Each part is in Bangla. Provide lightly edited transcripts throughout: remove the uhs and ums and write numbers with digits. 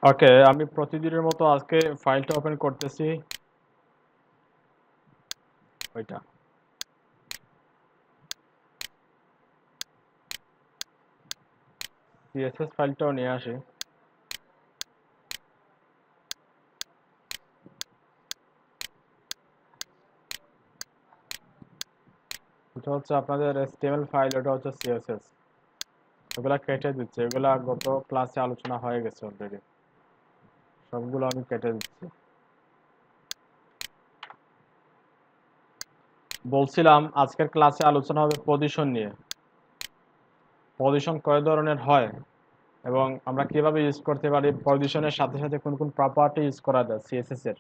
ওকে, আমি প্রতিদিনের মতো আজকে ফাইলটা ওপেন করতেছি। ওইটা সিএসএস ফাইলটাও নিয়ে আসি। এটা হচ্ছে আপনাদের HTML ফাইল, ওটা হচ্ছে সিএসএস। ওগুলা কেটে দিচ্ছে, এগুলা গত ক্লাসে আলোচনা হয়ে গেছে অলরেডি, সবগুলো আমি কেটে দিচ্ছি। বলছিলাম আজকের ক্লাসে আলোচনা হবে পজিশন নিয়ে। পজিশন কয় ধরনের হয় এবং আমরা কিভাবে ইউজ করতে পারি, পজিশনের সাথে সাথে কোন কোন প্রপার্টি ইউজ করা যায় সিএসএস এর,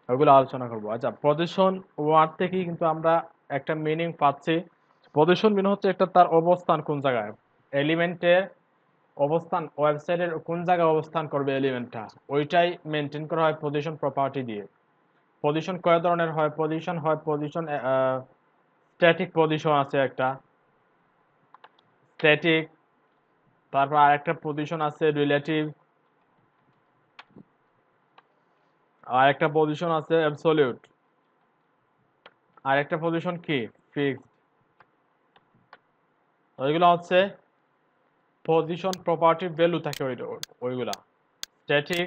ওগুলো আলোচনা করবো। আচ্ছা, পজিশন ওয়ার্ড থেকেই কিন্তু আমরা একটা মিনিং পাচ্ছি। পজিশন মিন হচ্ছে একটা তার অবস্থান কোন জায়গায়, এলিমেন্টের অবস্থান, ওয়েবসাইটের কোন জায়গায় অবস্থান করবে এলিমেন্টটা, ওইটাই মেনটেন করা হয় পজিশন প্রপার্টি দিয়ে। পজিশন কয় ধরনের হয়, পজিশন হয় পজিশন স্ট্যাটিক পজিশন আছে একটা, স্ট্যাটিক। তারপর আরেকটা পজিশন আছে রিলেটিভ, আর একটা পজিশন আছে অ্যাবসলিউট, আর একটা পজিশন কি ফিক্সড। ওইগুলো হচ্ছে পজিশন প্রপার্টির ভ্যালু থাকে ওইগুলা static,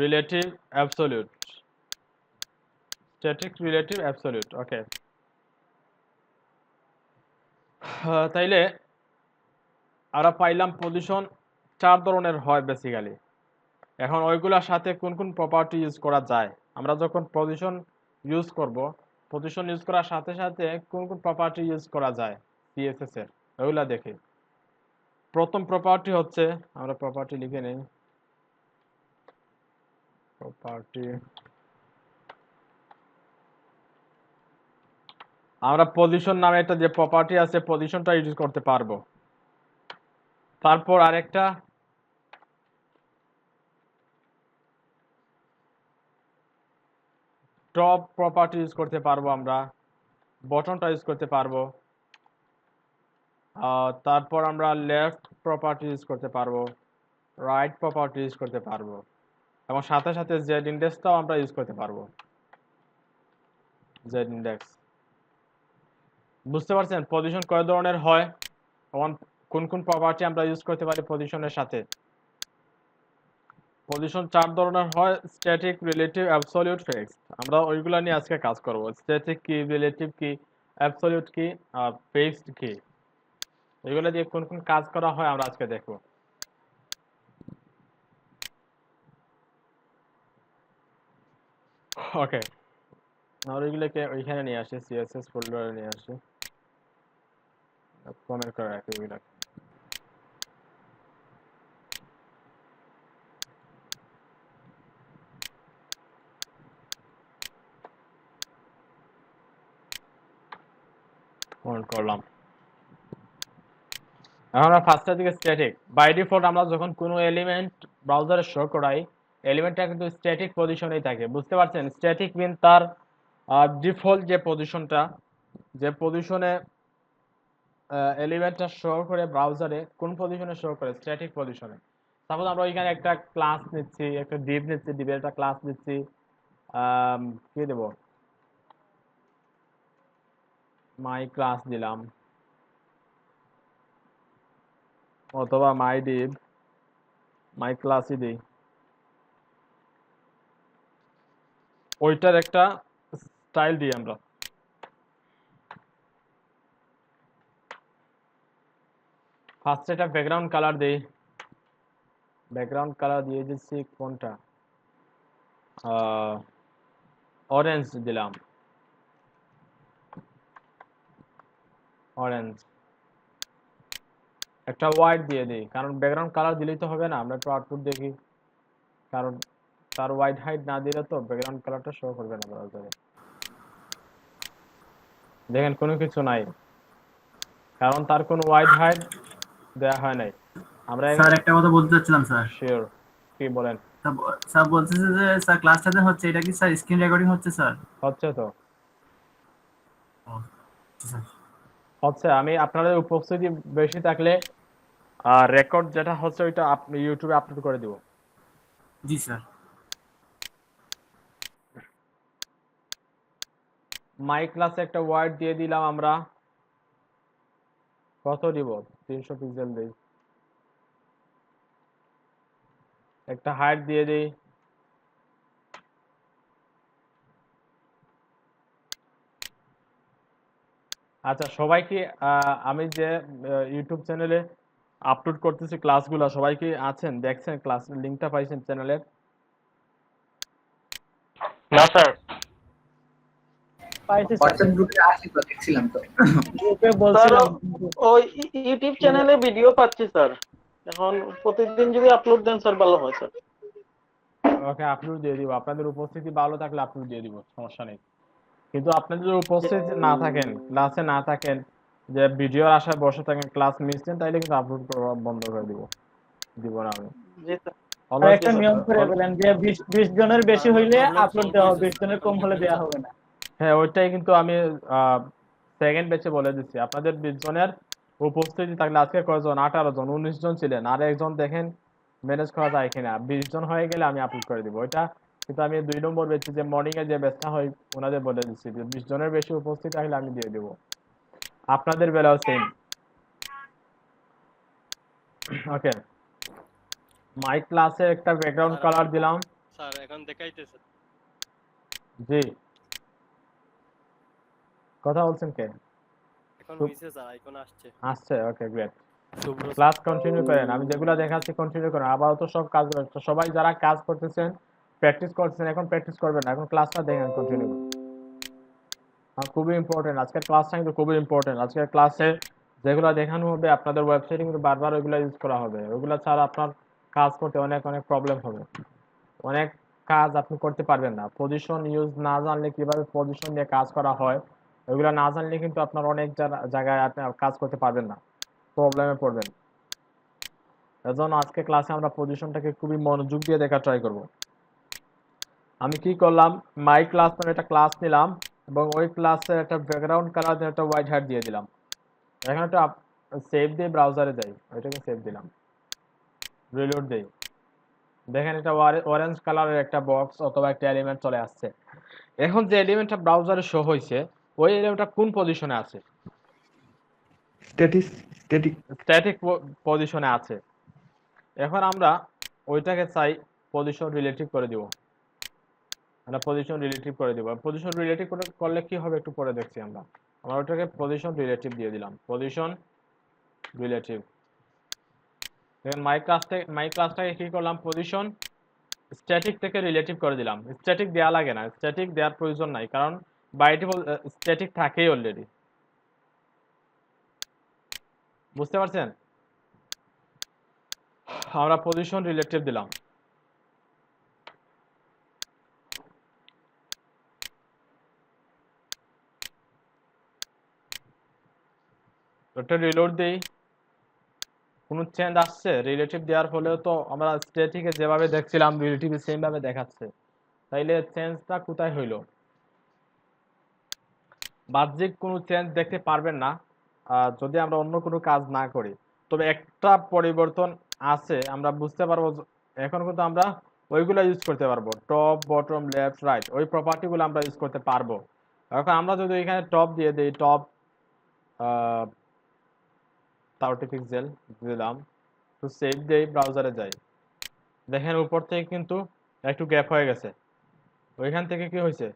relative, absolute. Static, relative, absolute. Okay, তাইলে আমরা পাইলাম পজিশন চার ধরনের হয় বেসিক্যালি। এখন ওইগুলোর সাথে কোন কোন প্রপার্টি ইউজ করা যায়, আমরা যখন পজিশন ইউজ করব, পজিশন ইউজ করার সাথে সাথে কোন কোন প্রপার্টি ইউজ করা যায় সিএসএস এর, ওইগুলা দেখি। প্রথম প্রপার্টি হচ্ছে, আমরা প্রপার্টি লিখে নেই, প্রপার্টি। আমরা পজিশন নামে একটা যে প্রপার্টি আছে, পজিশনটা ইউজ করতে পারবো। তারপর আরেকটা টপ প্রপার্টি ইউজ করতে পারবো, আমরা বটনটা ইউজ করতে পারবো। তারপর আমরা লেফট প্রপার্টি ইউজ করতে পারবো, রাইট প্রপার্টি ইউজ করতে পারবো, এবং সাথে সাথে জেড ইন্ডেক্সটাও আমরা ইউজ করতে পারবো। জেড ইন্ডেক্স, বুঝতে পারছেন পজিশন কয় ধরনের হয় এবং কোন কোন প্রপার্টি আমরা ইউজ করতে পারি পজিশনের সাথে। পজিশন চার ধরনের হয়, স্ট্যাটিক, রিলেটিভ, অ্যাবসলিউট, ফিক্সড। আমরা ওইগুলা নিয়ে আজকে কাজ করব। স্ট্যাটিক কি, রিলেটিভ কি, অ্যাবসলিউট কি, আর ফিক্সড কি, এগুলো দিয়ে কোন কোন কাজ করা হয় আমরা আজকে দেখব। ওকে, আমরা ওইগুলোকে ওইখানে নিয়ে আসি, সিএসএস ফোল্ডারে নিয়ে আসি, কমেন্ট করে রাখি ওইগুলো। কমেন্ট করলাম। এখন আমরা ফার্স্টের দিকে স্ট্যাটিক। বাই ডিফল্ট আমরা যখন কোনো এলিমেন্ট ব্রাউজারে শো করাই, এলিমেন্টটা কিন্তু স্ট্যাটিক পজিশনেই থাকে। বুঝতে পারছেন, স্ট্যাটিক মিন তার ডিফল্ট যে পজিশনটা, যে পজিশনে এলিমেন্টটা শো করে ব্রাউজারে, কোন পজিশনে শো করে, স্ট্যাটিক পজিশনে। সাপোজ আমরা ওইখানে একটা ক্লাস নিচ্ছি, একটা ডিভ নিচ্ছি, ডিভের একটা ক্লাস নিচ্ছি, কি দেব, মাই ক্লাস দিলাম, অথবা মাই ডিভ, মাই ক্লাসই দিই। ওইটার একটা স্টাইল দিই আমরা। ফার্স্ট একটা ব্যাকগ্রাউন্ড কালার দেই, ব্যাকগ্রাউন্ড কালার দিয়ে দিচ্ছি কোনটা, অরেঞ্জ দিলাম, অরেঞ্জ। একটা হোয়াইট দিয়ে দিই, কারণ ব্যাকগ্রাউন্ড কালার দিলেই তো হবে না, আমরা একটু আউটপুট দেখি, কারণ তার হোয়াইট হাইট না দিলে তো ব্যাকগ্রাউন্ড কালারটা শো করবে না ব্রাউজারে। দেখেন কোনো কিছু নাই, কারণ তার কোনো হোয়াইট হাইট দেওয়া হয় নাই। আমরা স্যার একটা কথা বলতে চাচ্ছিলাম স্যার। শিওর, কি বলেন। স্যার বলতেছে যে স্যার ক্লাসটাতে হচ্ছে, এটা কি স্যার স্ক্রিন রেকর্ডিং হচ্ছে স্যার? হচ্ছে তো, ও, স্যার। হচ্ছে। আমি আপনাদের উপস্থিতি বেশি থাকলে আর রেকর্ড যেটা হচ্ছে ওইটা আপনি ইউটিউবে আপলোড করে দিব। জি স্যার। মাই ক্লাসে একটা ওয়ার্ড দিয়ে দিলাম আমরা, কত দিব, 300 পিক্সেল দেই, একটা হাইট দিয়ে দিই, আচ্ছা সবাই কি আমি যে ইউটিউব চ্যানেলে আপলোড করতেছি ক্লাসগুলো, সবাই কি আছেন, দেখছেন, ক্লাস লিংকটা পাইছেন চ্যানেলের? না স্যার, পাইছি স্যার, হোয়াটসঅ্যাপ গ্রুপে আসি তো, দেখছিলাম তো। গ্রুপে স্যার বলছিলাম কিন্তু ওই ইউটিউব চ্যানেলে ভিডিও পাচ্ছি স্যার। এখন প্রতিদিন যদি আপলোড দেন স্যার ভালো হয় স্যার। ওকে, আপলোড দিয়ে দিব, আপনাদের উপস্থিতি ভালো থাকলে আপলোড দিয়ে দিব, সমস্যা নেই। কিন্তু আপনি যদি উপস্থিত না থাকেন, ক্লাসে না থাকেন, যে ভিডিওর আশায় বসে থাকেন, ক্লাস মিস দেন, তাইলে কিন্তু আপলোড করা বন্ধ করে দিব, দিব না আমি। জি স্যার। আর অলওয়েজ একটা নিয়ম করে বলেন যে 20 জনের বেশি হইলে আপলোড দেওয়া হবে, 20 জনের কম হলে দেওয়া হবে না। হ্যাঁ, ওইটাই কিন্তু আমি সেকেন্ড ব্যাচে বলে দিচ্ছি, আপনাদের 20 জনের উপস্থিতি থাকলে, আজকে কয়জন, 18 জন, 19 জন ছিলেন, আর একজন দেখেন ম্যানেজ করা যায় কিনা, 20 জন হয়ে গেলে আমি আপলোড করে দিব। ওইটা কিন্তু আমি 2 নম্বর ব্যাচে যে মর্নিং এ যে ব্যাচটা হয় ওনাদের বলে দিচ্ছি যে 20 জনের বেশি উপস্থিত থাকলে আমি দিয়ে দেব। আপনাদের বেলাও সেম। ওকে, মাই ক্লাসে একটা ব্যাকগ্রাউন্ড কালার দিলাম। স্যার এখন দেখাইতেছে। জি, কথা বলছেন কে? এখন হইছে স্যার, আইকন আসছে। আসছে, ওকে গ্রেট। শুভ্র ক্লাস কন্টিনিউ করেন, আমি যেগুলো দেখাচ্ছি কন্টিনিউ করেন, আপাতত সব কাজ, সবাই যারা কাজ করতেছেন, প্র্যাকটিস করতেছেন, এখন প্র্যাকটিস করবেন না, এখন ক্লাসটা দেখেন কন্টিনিউ। খুবই ইম্পর্টেন্ট আজকের ক্লাসটা, কিন্তু খুবই ইম্পর্টেন্ট। আজকের ক্লাসে যেগুলো দেখানো হবে আপনাদের ওয়েবসাইটে কিন্তু বারবার ওইগুলো ইউজ করা হবে, ওইগুলো ছাড়া আপনার কাজ করতে অনেক অনেক প্রবলেম হবে, অনেক কাজ আপনি করতে পারবেন না। পজিশন ইউজ না জানলে, কিভাবে পজিশন নিয়ে কাজ করা হয় ওইগুলো না জানলে কিন্তু আপনার অনেক জায়গায় আপনি কাজ করতে পারবেন না, প্রবলেমে পড়বেন। এজন্য আজকে ক্লাসে আমরা পজিশনটাকে খুবই মনোযোগ দিয়ে দেখা ট্রাই করব। আমি কি করলাম, মাই ক্লাস মানে একটা ক্লাস নিলাম এবং ওই ক্লাসে একটা ব্যাকগ্রাউন্ড কালার দিয়ে একটা হোয়াইট হাইট দিয়ে দিলাম। এখানে একটা সেভ দিয়ে ব্রাউজারে যাই, ওইটাকে সেভ দিলাম, রিলোড দেই, দেখেন এটা অরেঞ্জ কালারের একটা বক্স অথবা একটা এলিমেন্ট চলে আসছে। এখন যে এলিমেন্টটা ব্রাউজারে শো হয়েছে, ওই এলিমেন্টটা কোন পজিশনে আছে? স্ট্যাটিক পজিশনে আছে। এখন আমরা ওইটাকে চাই পজিশন রিলেটিভ করে দিব, আমরা পজিশন রিলেটিভ করে দিব। পজিশন রিলেটিভ করলে কি হবে একটু পরে দেখছি আমরা ওটাকে পজিশন রিলেটিভ দিয়ে দিলাম, পজিশন রিলেটিভ। দেখেন মাই ক্লাসটাকে কি করলাম, পজিশন স্ট্যাটিক থেকে রিলেটিভ করে দিলাম। স্ট্যাটিক দেওয়া লাগে না, স্ট্যাটিক দেওয়ার প্রয়োজন নাই, কারণ বাই ডিফল্ট স্ট্যাটিক থাকেই অলরেডি। বুঝতে পারছেন? আমরা পজিশন রিলেটিভ দিলাম। একটা রিলোড দেই, কোনো চেঞ্জ আসছে? রিলেটিভ দেওয়ার ফলেও তো আমরা স্ট্যাটিকে যেভাবে দেখছিলাম রিলেটিভ সেম ভাবে দেখাচ্ছে, তাইলে চেঞ্জটা কোথায় হইলো? বাহ্যিক কোনো চেঞ্জ দেখতে পারবেন না যদি আমরা অন্য কোনো কাজ না করি। তবে একটা পরিবর্তন আছে, আমরা বুঝতে পারবো এখন কিন্তু আমরা ওইগুলো ইউজ করতে পারবো, টপ, বটম, লেফট, রাইট, ওই প্রপার্টিগুলো আমরা ইউজ করতে পারবো। এখন আমরা যদি এখানে টপ দিয়ে দিই, টপ 30 পিক্সেল দিলাম, তো সেভ দেই, ব্রাউজারে যাই, দেখেন উপর থেকে কিন্তু একটু গ্যাপ হয়ে গেছে। ওইখান থেকে কি হয়েছে,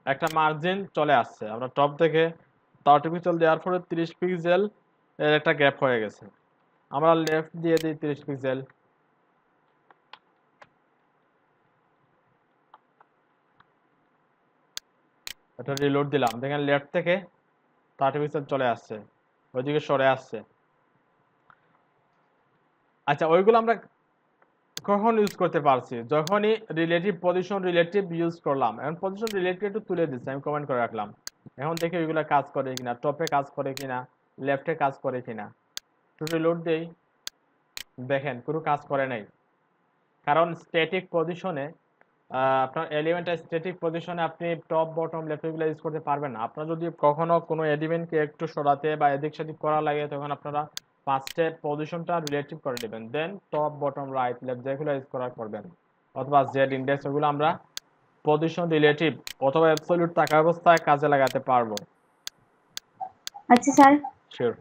একটা মার্জিন চলে আসছে। আমরা টপ থেকে 30 পিক্সেল দেওয়ার পরে 30 পিক্সেল এর একটা গ্যাপ হয়ে গেছে। আমরা লেফট দিয়ে দিই 30 পিক্সেল, এটা রিলোড দিলাম, দেখেন লেফট থেকে 30 পিক্সেল চলে আসছে, ওইদিকে সরে আসছে। আচ্ছা, ওইগুলো আমরা কখন ইউজ করতে পারছি? যখনই রিলেটিভ, পজিশন রিলেটিভ ইউজ করলাম। এখন পজিশন রিলেটিভ একটু তুলে দিচ্ছি, আমি কমেন্ট করে রাখলাম। এখন দেখি ওইগুলো কাজ করে কিনা, টপে কাজ করে কিনা, লেফটে কাজ করে কিনা। একটু রিলোড দেই, দেখেন কোনো কাজ করে নাই, কারণ স্ট্যাটিক পজিশনে আপনার এলিমেন্ট স্ট্যাটিক পজিশনে আপনি টপ বটম লেফট এগুলো ইউজ করতে পারবেন না। আপনার যদি কখনো কোনো এলিমেন্টকে একটু সরাতে বা এদিক সেদিক করা লাগে তখন আপনারা ফার্স্টে পজিশনটা রিলেটিভ করে নেবেন, দেন টপ বটম রাইট লেফট যেগুলো ইউজ করা করবেন, অথবা জেড ইন্ডেক্স ওগুলো আমরা পজিশন রিলেটিভ অথবা অ্যাবসলিউট থাকা অবস্থায় কাজে লাগাতে পারবো। আচ্ছা স্যার, শিওর।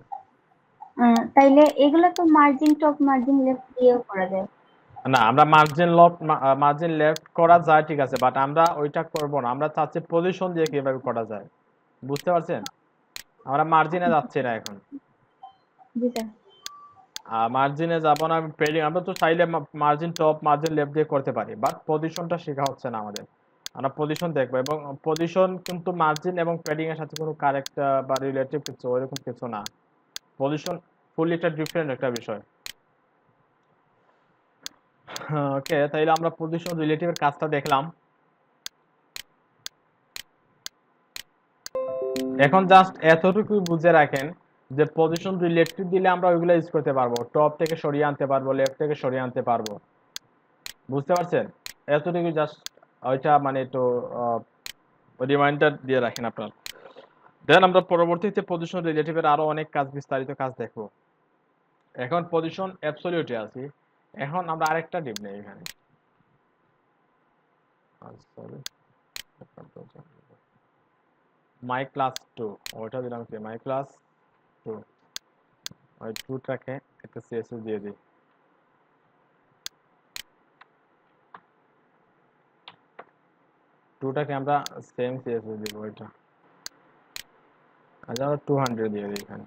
তাইলে এগুলো তো মার্জিন টপ মার্জিন লেফট দিয়েও করা যায়। না, আমরা মার্জিন লেফট করা যায় ঠিক আছে, বাট আমরা ওইটা করব না। আমরা চাচ্ছি পজিশন দিয়ে কিভাবে করা যায়, বুঝতে পারছেন? আমরা মার্জিনে যাচ্ছি না এখন। জি স্যার। মার্জিনে যাব না, পেডিং আমরা তো চাইলে মার্জিন টপ মার্জিন লেফট দিয়ে করতে পারি, বাট পজিশনটা শেখা হচ্ছে না আমাদের। আমরা পজিশন দেখবো, এবং পজিশন কিন্তু মার্জিন এবং পেডিং এর সাথে কোনো কারেক্ট বা রিলেটিভ কিছু ওইরকম কিছু না। পজিশন ফুললি একটা ডিফারেন্ট একটা বিষয়। ওকে, তাইলে আমরা পজিশন রিলেটিভের কাজটা দেখলাম। এখন জাস্ট এতটুকু বুঝে রাখেন যে পজিশন রিলেটিভ দিলে আমরা ওইগুলো ইউজ করতে পারবো, টপ থেকে সরিয়ে আনতে পারবো, লেফট থেকে সরিয়ে আনতে পারবো, বুঝতে পারছেন? এতটুকু জাস্ট ওইটা মানে একটু রিমাইন্ডার দিয়ে রাখেন আপনার। দেন আমরা পরবর্তীতে পজিশন রিলেটিভের আরো অনেক কাজ, বিস্তারিত কাজ দেখবো। এখন পজিশন অ্যাবসলিউটে আছি। এখন আমরা আরেকটা ডিপ নেই এখানে। সরি, মাই ক্লাস 2 ওইটা দিলাম কি, মাই ক্লাস 2, ওই 2টাকে একটা সিএসএস দিয়ে দিই। টুটাকে আমরা সেম সিএসএস দিব ওইটা। আচ্ছা, আমরা 200 দিয়ে দিই এখানে।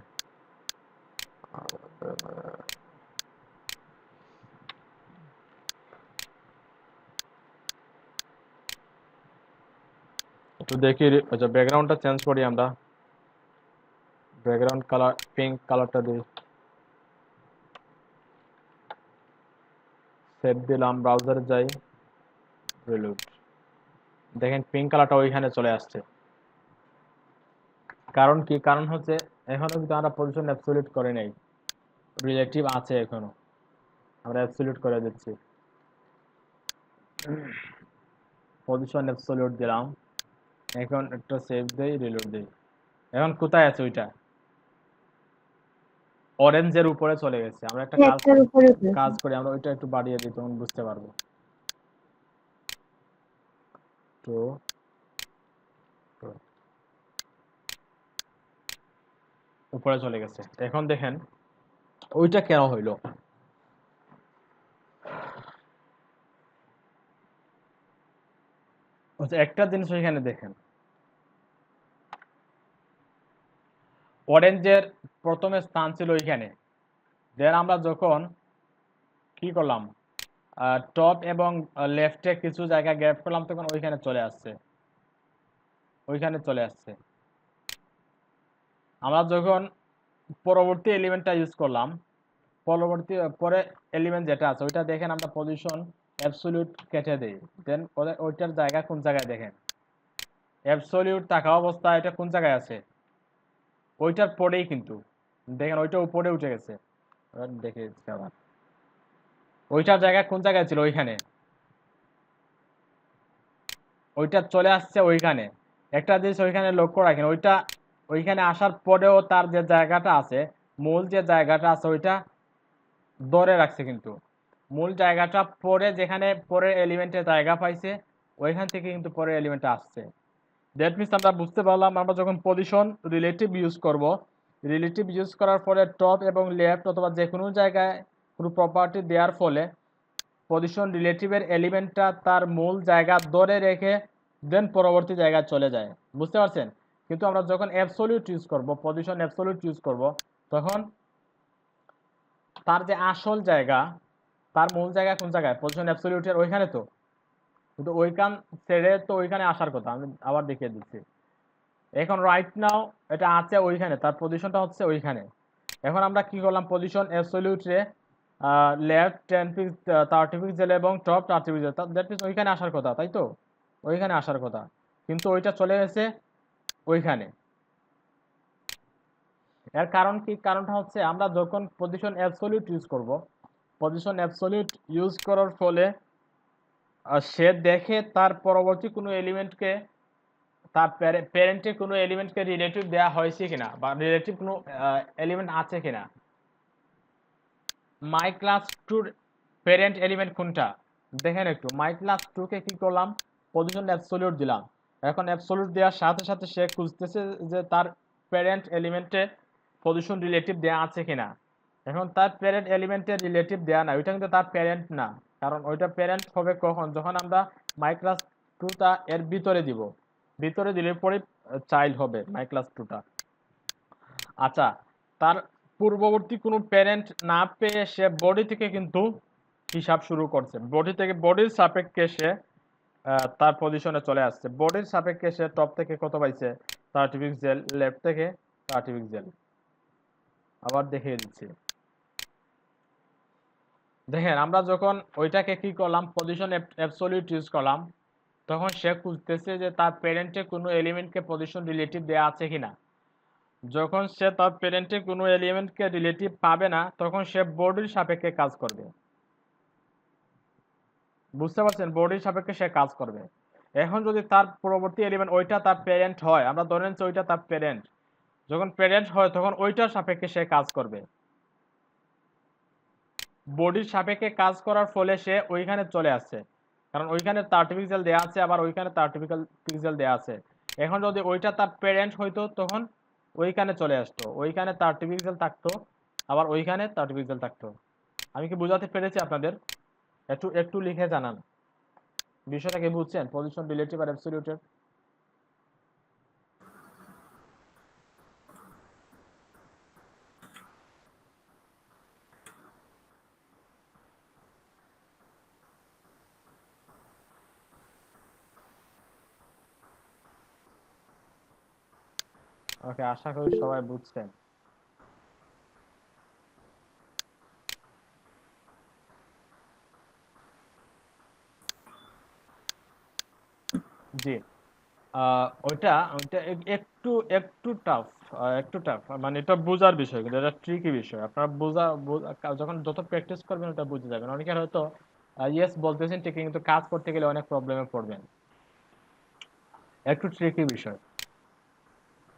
একটু দেখি, আচ্ছা ব্যাকগ্রাউন্ডটা চেঞ্জ করি আমরা। ব্যাকগ্রাউন্ড কালার পিঙ্ক কালারটা দিই। সেভ দিলাম, ব্রাউজারে যাই, রিলোড। দেখেন পিঙ্ক কালারটা ওইখানে চলে আসছে। কারণ কি? কারণ হচ্ছে এখনো কিন্তু আমরা পজিশন অ্যাবসলিউট করে নেই, রিলেটিভ আছে এখনো, আমরা অ্যাবসলিউট করে দিচ্ছি। পজিশন অ্যাবসলিউট দিলাম, এখন একটা সেভ দেই, রিলোড দেই। এখন কোথায় আছে ওইটা? অরেঞ্জের উপরে চলে গেছে। আমরা একটা একটার উপরে উঠে কাজ করি, আমরা ওইটা একটু বাড়িয়ে দিই, তখন বুঝতে পারবো। তো উপরে চলে গেছে। এখন দেখেন ওইটা কেন হইলো। একটা জিনিস ওইখানে দেখেন, অরেঞ্জের প্রথমে স্থান ছিল ওইখানে, দেন আমরা যখন কি করলাম, টপ এবং লেফটে কিছু জায়গা গ্যাপ করলাম, তখন ওইখানে চলে আসছে, ওইখানে চলে আসছে। আমরা যখন পরবর্তী এলিমেন্টটা ইউজ করলাম, পরে এলিমেন্ট যেটা আছে ওইটা দেখেন আমরা পজিশন অ্যাবসলিউট কেটে দেই, দেন ওইটার জায়গা কোন জায়গায় দেখেন, অ্যাবসলিউট থাকা অবস্থায় এটা কোন জায়গায় আছে, ওইটার পরেই কিন্তু দেখেন ওইটা উপরে উঠে গেছে। দেখে আবার ওইটার জায়গা কোন জায়গায় ছিল, ওইখানে, ওইটা চলে আসছে ওইখানে। একটা জিনিস ওইখানে লক্ষ্য রাখেন, ওইটা ওইখানে আসার পরেও তার যে জায়গাটা আছে, মূল যে জায়গাটা আছে ওইটা ধরে রাখছে, কিন্তু মূল জায়গাটা পরে যেখানে পরের এলিমেন্টের জায়গা পাইছে ওইখান থেকে কিন্তু পরের এলিমেন্টটা আসছে। দ্যাট মিনস আমরা বুঝতে পারলাম, আমরা যখন পজিশন রিলেটিভ ইউজ করব, রিলেটিভ ইউজ করার পরে টপ এবং লেফট অথবা যে কোনো জায়গায় কোনো প্রপার্টি দেওয়ার ফলে পজিশন রিলেটিভের এলিমেন্টটা তার মূল জায়গা ধরে রেখে দেন পরবর্তী জায়গায় চলে যায়, বুঝতে পারছেন? কিন্তু আমরা যখন অ্যাবসলিউট ইউজ করব, পজিশন অ্যাবসলিউট ইউজ করব, তখন তার যে আসল জায়গা, তার মূল জায়গা কোন জায়গায়, পজিশন অ্যাবসলিউটের ওইখানে, তো কিন্তু ওইখান ছেড়ে তো ওইখানে আসার কথা। আমি আবার দেখিয়ে দিচ্ছি। এখন রাইট নাও এটা আছে ওইখানে, তার পজিশনটা হচ্ছে ওইখানে। এখন আমরা কি করলাম, পজিশন অ্যাবসলিউটে লেফট 10 পিক্স 30 পিক্সেল এবং টপ 30 পিক্সেল, দ্যাট মিনস ওইখানে আসার কথা, তাই তো? ওইখানে আসার কথা, কিন্তু ওইটা চলে গেছে ওইখানে। এর কারণ কি? কারণটা হচ্ছে আমরা যখন পজিশন অ্যাবসলিউট ইউজ করব, পজিশন অ্যাবসলিউট ইউজ করার ফলে সে দেখে তার পরবর্তী কোনো এলিমেন্টকে তার প্যারেন্টের কোনো এলিমেন্টকে রিলেটিভ দেওয়া হয়েছে কিনা বা রিলেটিভ কোনো এলিমেন্ট আছে কিনা। My class tour parent element কোনটা দেখেন একটু। মাই ক্লাস টুকে কি করলাম, পজিশন অ্যাবসলিউট দিলাম। এখন অ্যাবসলিউট দেওয়ার সাথে সাথে সে খুঁজতেছে যে তার প্যারেন্ট এলিমেন্টে পজিশন রিলেটিভ দেওয়া আছে কিনা। এখন তার প্যারেন্ট এলিমেন্টের রিলেটিভ দেওয়া না, ওইটা কিন্তু তার প্যারেন্ট না, কারণ ওইটা প্যারেন্ট হবে কখন, যখন আমরা মাই ক্লাস টুটা এর ভিতরে দিব, ভিতরে দিলে পরে চাইল্ড হবে মাই ক্লাস টুটা। আচ্ছা, তার পূর্ববর্তী কোনো প্যারেন্ট না পেয়ে সে বডি থেকে কিন্তু হিসাব শুরু করছে, বডি থেকে বডির সাপেক্ষে সে তার পজিশনে চলে আসছে। বডির সাপেক্ষে সে টপ থেকে কত পাইছে, 30 পিক্সেল, লেফট থেকে 30 পিক্সেল। আবার দেখিয়ে দিচ্ছি, দেখেন আমরা যখন ওইটাকে কি করলাম, পজিশন অ্যাবসলিউট ইউজ করলাম, তখন সে খুঁজতেছে যে তার প্যারেন্টে কোনো এলিমেন্টকে পজিশন রিলেটিভ দেওয়া আছে কিনা। যখন সে তার প্যারেন্টে কোনো এলিমেন্টকে রিলেটিভ পাবে না, তখন সে বডির সাপেক্ষে কাজ করবে। বুঝতে পারছেন, বডির সাপেক্ষে সে কাজ করবে। এখন যদি তার পরবর্তী এলিমেন্ট ওইটা তার প্যারেন্ট হয়, আমরা ধরে নিচ্ছি ওইটা তার প্যারেন্ট, যখন প্যারেন্ট হয় তখন ওইটার সাপেক্ষে সে কাজ করবে। বডির সাপেক্ষে কাজ করার ফলে সে ওইখানে চলে আসছে, কারণ ওইখানে 30 পিক্সেল দেওয়া আছে, আবার ওইখানে 30 পিক্সেল দেওয়া আছে। এখন যদি ওইটা তার প্যারেন্ট হইতো তখন ওইখানে চলে আসতো, ওইখানে 30 পিক্সেল থাকতো, আবার ওইখানে 30 পিক্সেল থাকতো। আমি কি বোঝাতে পেরেছি আপনাদের? একটু একটু লিখে জানান বিষয়টা কি বুঝছেন, পজিশন রিলেটিভ আর অ্যাবসলিউটের। ওকে, আশা করি সবাই বুঝছেন। জি, ওইটা ওইটা একটু একটু টাফ, একটু টাফ, মানে এটা বোঝার বিষয়, কিন্তু এটা ট্রিকি বিষয়। আপনারা যখন যত প্র্যাকটিস করবেন ওটা বুঝে যাবেন। অনেকের হয়তো ইয়েস বলতেছেন ঠিকই, কিন্তু কাজ করতে গেলে অনেক প্রবলেমে পড়বেন। একটু ট্রিকি বিষয়।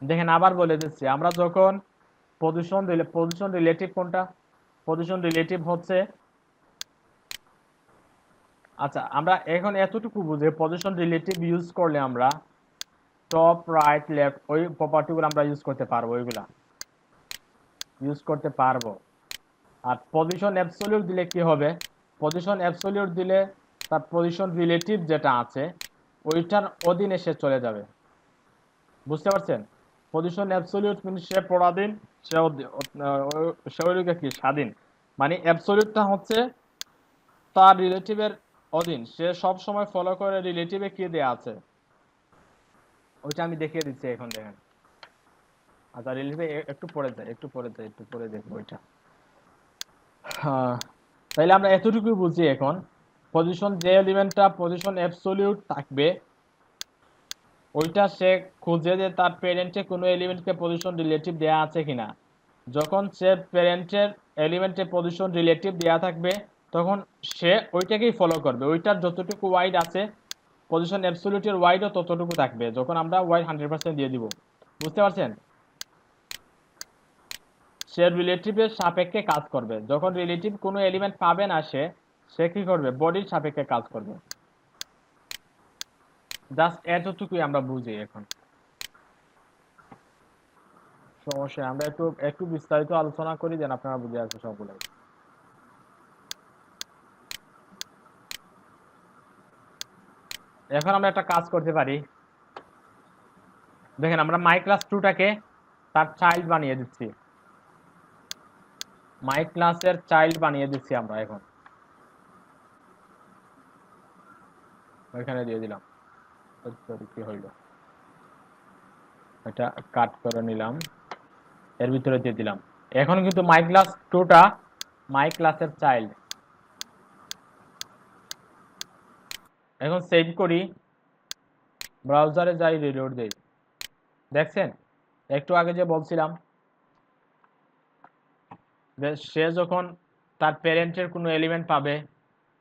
দেখেন আবার বলে দিচ্ছি, আমরা যখন পজিশন রিলেটিভ কোনটা, পজিশন রিলেটিভ হচ্ছে, আচ্ছা আমরা এখন এতটুকু বুঝে পজিশন রিলেটিভ ইউজ করলে আমরা টপ রাইট লেফট ওই প্রপার্টিগুলো আমরা ইউজ করতে পারবো, ওইগুলা ইউজ করতে পারবো। আর পজিশন অ্যাবসলিউট দিলে কি হবে, পজিশন অ্যাবসলিউট দিলে তার পজিশন রিলেটিভ যেটা আছে ওইটার অধীনে সে চলে যাবে। বুঝতে পারছেন, পজিশন অ্যাবসলিউট মানে সে পরাধীন, সে ওইদিকে কি স্বাধীন, মানে অ্যাবসলিউটটা হচ্ছে তার রিলেটিভের অধীন, সে সব সময় ফলো করে রিলেটিভে কি দেয়া আছে ওইটা আমি দেখিয়ে দিচ্ছি এখন দেখেন। আচ্ছা রিলেটিভে একটু পরে যায়, একটু পরে যায়, একটু পরে দেখবো ওইটা। তাইলে আমরা এতটুকুই বুঝি এখন, পজিশন যে এলিমেন্টটা পজিশন অ্যাবসলিউট থাকবে ওইটা সে খুঁজে যে তার প্যারেন্টে কোনো এলিমেন্টকে পজিশন রিলেটিভ দেয়া আছে কিনা। যখন সে প্যারেন্টের এলিমেন্টে পজিশন রিলেটিভ দেয়া থাকবে তখন সে ওইটাকেই ফলো করবে, ওইটার যতটুকু ওয়াইড আছে পজিশন অ্যাবসলিউটের ওয়াইডও ততটুকু থাকবে, যখন আমরা ওয়াইড 100% দিয়ে দিব। বুঝতে পারছেন, সে রিলেটিভের সাপেক্ষে কাজ করবে। যখন রিলেটিভ কোনো এলিমেন্ট পাবে না সে কি করবে, বডির সাপেক্ষে কাজ করবে। জাস্ট এতটুকুই আমরা বুঝি এখন, সমস্যা আমরা একটু একটু বিস্তারিত আলোচনা করি, যেন আপনারা বুঝে আসবে সবগুলো। এখন আমরা একটা কাজ করতে পারি, দেখেন আমরা মাই ক্লাস টুটাকে তার চাইল্ড বানিয়ে দিচ্ছি, মাই ক্লাসের চাইল্ড বানিয়ে দিচ্ছি আমরা। এখন ওইখানে দিয়ে দিলাম, কি হইল এটা কাট করে নিলাম, এর ভিতরে দিয়ে দিলাম। এখন কিন্তু মাই ক্লাস টুটা মাই ক্লাসের চাইল্ড। এখন সেভ করি, ব্রাউজারে যাই, রিলোড দেই। দেখছেন একটু আগে যে বলছিলাম যে সে যখন তার প্যারেন্টের কোনো এলিমেন্ট পাবে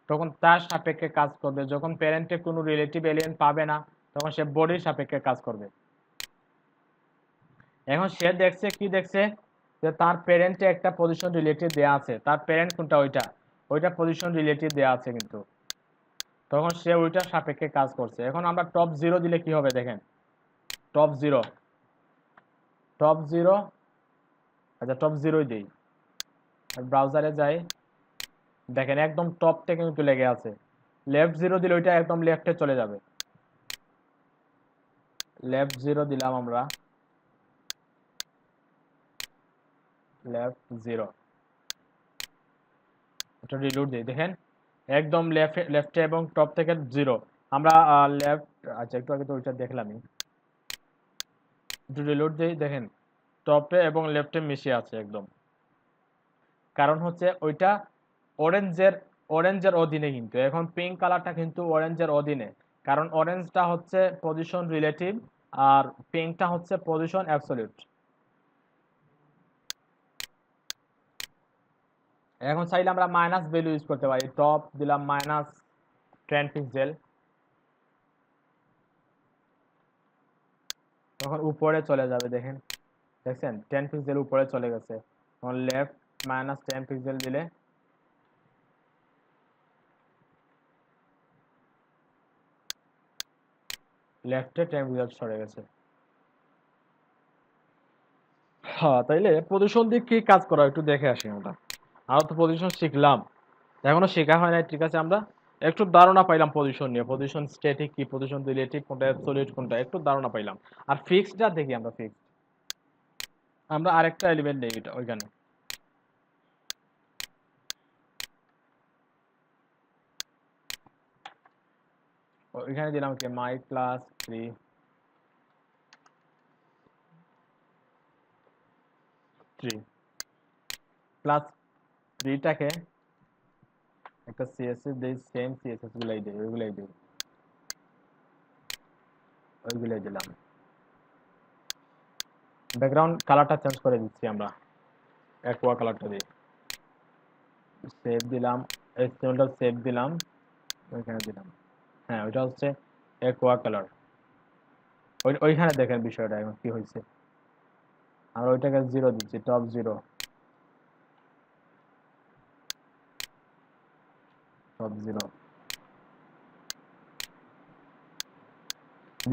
তখন তার সাপেক্ষে কাজ করবে। যখন প্যারেন্টে কোনো রিলেটিভ এলিমেন্ট পাবে না তখন সে বডির সাপেক্ষে কাজ করবে। এখন সে দেখছে কি দেখছে যে তার প্যারেন্টে একটা পজিশন রিলেটিভ দেয়া আছে, তার প্যারেন্ট কোনটা ওইটা পজিশন রিলেটিভ দেয়া আছে, কিন্তু তখন সে ওইটার সাপেক্ষে কাজ করছে। এখন আমরা টপ 0 দিলে কি হবে দেখেন, টপ 0 আচ্ছা টপ 0ই দেই, ব্রাউজারে যাই, দেখেন একদম টপ থেকে কিন্তু লেগে আছে। লেফট 0 দিলে ওইটা একদম লেফটে চলে যাবে। লেফট 0 দিলাম আমরা, লেফট 0, এটা রিলোড দিই, দেখেন একদম লেফটে এবং টপ থেকে 0 আমরা লেফট, আচ্ছা একটু আগে তো ওইটা দেখলামই, একটু রিলোড দিই, দেখেন টপে এবং লেফটে মিশে আছে একদম। কারণ হচ্ছে ওইটা অরেঞ্জের অধীনে, কিন্তু এখন পিঙ্ক কালারটা কিন্তু অরেঞ্জের অধীনে, কারণ অরেঞ্জটা হচ্ছে পজিশন রিলেটিভ আর পিঙ্কটা হচ্ছে পজিশন অ্যাবসলিউট। এখন চাইলে আমরা মাইনাস ভ্যালু ইউজ করতে পারি, টপ দিলাম -10 পিক্সেল, তখন উপরে চলে যাবে, দেখেন দেখছেন 10 পিক্সেল উপরে চলে গেছে। এখন লেফট -10 পিক্সেল দিলে লেফটে 10 পিক্সেল সরে গেছে। হ্যাঁ, তাইলে পজিশন দিয়ে কি কাজ করা একটু দেখে আসি আমরা। আর তো পজিশন শিখলাম, এখনো শেখা হয় নাই, ঠিক আছে, আমরা একটু ধারণা পাইলাম পজিশন নিয়ে, পজিশন স্ট্যাটিক কি, পজিশন রিলেটিভ কোনটা, অ্যাবসলিউট কোনটা, একটু ধারণা পাইলাম। আর ফিক্সডটা দেখি আমরা, আমরা আরেকটা এলিমেন্ট নেই এটা ওইখানে, ওইখানে দিলাম কি মাই ক্লাস 3 প্লাস 3টাকে একটা সিএসএস দেই, সেম সিএসএস গুলাই দেই, ওইগুলাই দিলাম। ব্যাকগ্রাউন্ড কালারটা চেঞ্জ করে দিচ্ছি আমরা, অ্যাকোয়া কালারটা দিই, সেভ দিলাম, HTML সেভ দিলাম, ওইখানে দিলাম, হ্যাঁ ওইটা হচ্ছে অ্যাকোয়া কালার। ওইখানে দেখেন বিষয়টা এখন কি হয়েছে, আমরা ওইটাকে 0 দিচ্ছি, টপ 0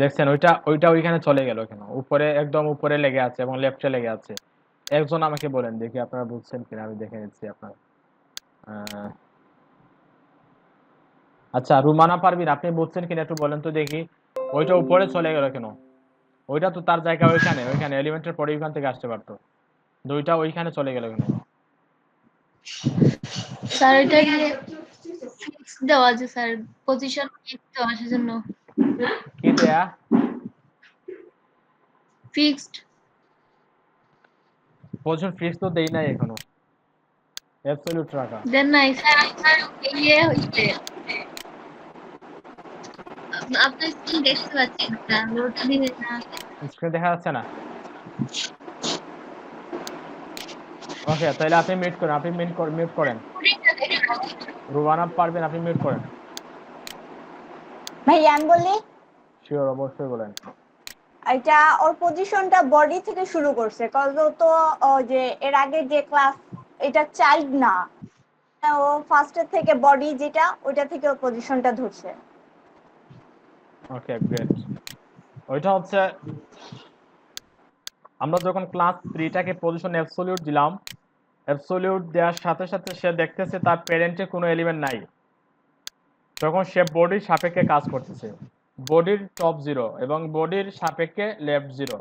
দেখছেন ওইটা ওইখানে চলে গেল, কেন উপরে একদম উপরে লেগে আছে এবং লেফটে লেগে আছে। একজন আমাকে বলেন দেখি আপনারা বুঝছেন কিনা, আমি দেখে নিচ্ছি আপনার। আচ্ছা রুমানা পারবিন, আপনি বুঝছেন কিনা একটু বলেন তো দেখি, ওইটা উপরে চলে গেল কেন? ওইটা তো তার জায়গা ওইখানে এলিমেন্টের পরে ওইখান থেকে আসতে পারতো, দুইটা ওইখানে চলে গেল কেন? স্যার এটা ফিক্স দেওয়া আছে স্যার, পজিশন ফিক্স দেওয়া আছে জন্য। কি দেয়া ফিক্সড পজিশন ফিক্স তো দেই নাই এখনো, অ্যাবসলিউট রাখা। দেন নাই স্যার, ইয়ে হইছে আপনার স্ক্রিন দেখতে পাচ্ছেন না, লোড দিবে না, স্ক্রিন দেখা যাচ্ছে না। ওকে, তাহলে আপনি মিউট করেন, মিউট করেন। রুবানা পারবেন, আপনি মিউট করেন। ভাই আমি বলি, শিওর, অবশ্যই বলেন। এটা ওর পজিশনটা বডি থেকে শুরু করছে, কজ তো যে এর আগে যে ক্লাস, এটা চাইল্ড না, ও ফার্স্টের থেকে বডি যেটা ওইটা থেকে ওর পজিশনটা ধরছে। Okay great. ওইটা হচ্ছে আমরা যখন ক্লাস 3টাকে পজিশন অ্যাবসলিউট দিলাম, অ্যাবসলিউট দেওয়ার সাথে সাথে সে দেখতেছে তার প্যারেন্টে কোনো এলিমেন্ট নাই, তখন সে বডির সাপেক্ষে কাজ করতেছে, বডির টপ 0 এবং বডির সাপেক্ষে লেফট 0,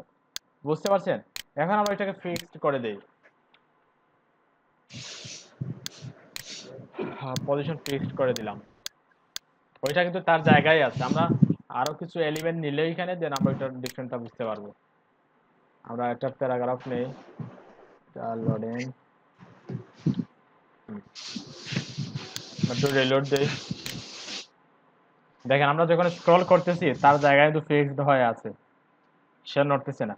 বুঝতে পারছেন? এখন আমরা এটাকে ফিক্সড করে দেই, পজিশন ফিক্সড করে দিলাম, ওইটা কিন্তু তার জায়গায় আছে। আমরা আরো কিছু এলিমেন্ট নিলে এখানে দেন আমরা ওইটার ডিফারেন্টটা বুঝতে পারবো। আমরা একটা প্যারাগ্রাফ নেই, লোডিং, একটু রিলোড দেই, দেখেন আমরা যখন স্ক্রল করতেছি তার জায়গায় কিন্তু ফিক্সড হয়ে আছে, সে নড়তেছে না।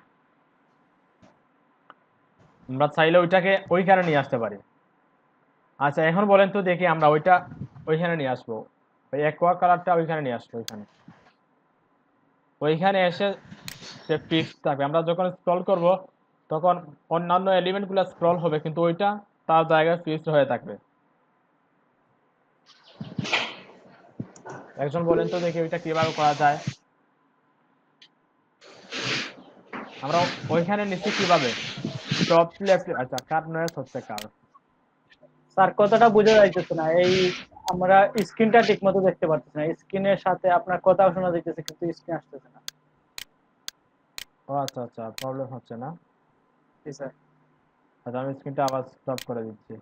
আমরা চাইলে ওইটাকে ওইখানে নিয়ে আসতে পারি। আচ্ছা এখন বলেন তো দেখি আমরা ওইটা ওইখানে নিয়ে আসবো, ওই অ্যাকোয়া কালারটা ওইখানে নিয়ে আসবো, ওইখানে এসে যে ফিক্স থাকবে। আমরা যখন স্ক্রল করব তখন অন্যান্য এলিমেন্টগুলো স্ক্রল হবে, কিন্তু ওইটা তার জায়গায় ফিক্সড হয়ে থাকবে। একজন বলেন তো দেখি ওইটা কিভাবে করা যায়। আমরা ওইখানে নিচ্ছি কিভাবে, টপ লেফট। আচ্ছা, কার নয়েস হচ্ছে কার? স্যার কথাটা বোঝা যাইতেছে না, এই আমরা স্ক্রিনটা ঠিক মতো দেখতে পাচ্ছি না, স্ক্রিনের সাথে আপনার কথা শোনা যাইতেছে কিন্তু স্ক্রিন আসতেছে না। ও আচ্ছা আচ্ছা, প্রবলেম হচ্ছে না। জি স্যার। আচ্ছা, আমি স্ক্রিনটা আবার স্টপ করে দিচ্ছি।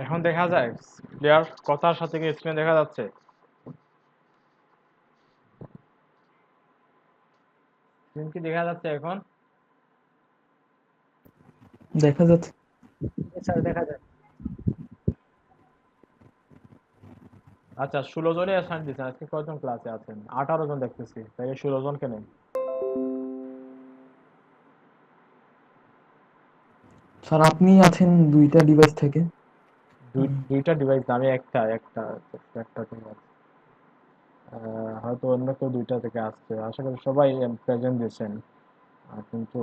এখন দেখা যায় ক্লিয়ার? কথার সাথে কি স্ক্রিন দেখা যাচ্ছে? স্ক্রিন কি দেখা যাচ্ছে এখন? দেখা যাচ্ছে। স্যার দেখা যায়। আচ্ছা, 16 জনে অ্যাসাইন দিয়েছেন। আজকে কয়জন ক্লাসে আছেন? 18 জন দেখতেছি, তাই 16 জনকে নেই। স্যার আপনি আছেন দুইটা ডিভাইস থেকে। দুইটা ডিভাইস, আমি একটা একটা একটা ডিভাইস। হয়তো অন্য কেউ দুইটা থেকে আসছে। আশা করি সবাই প্রেজেন্ট দিয়েছেন, কিন্তু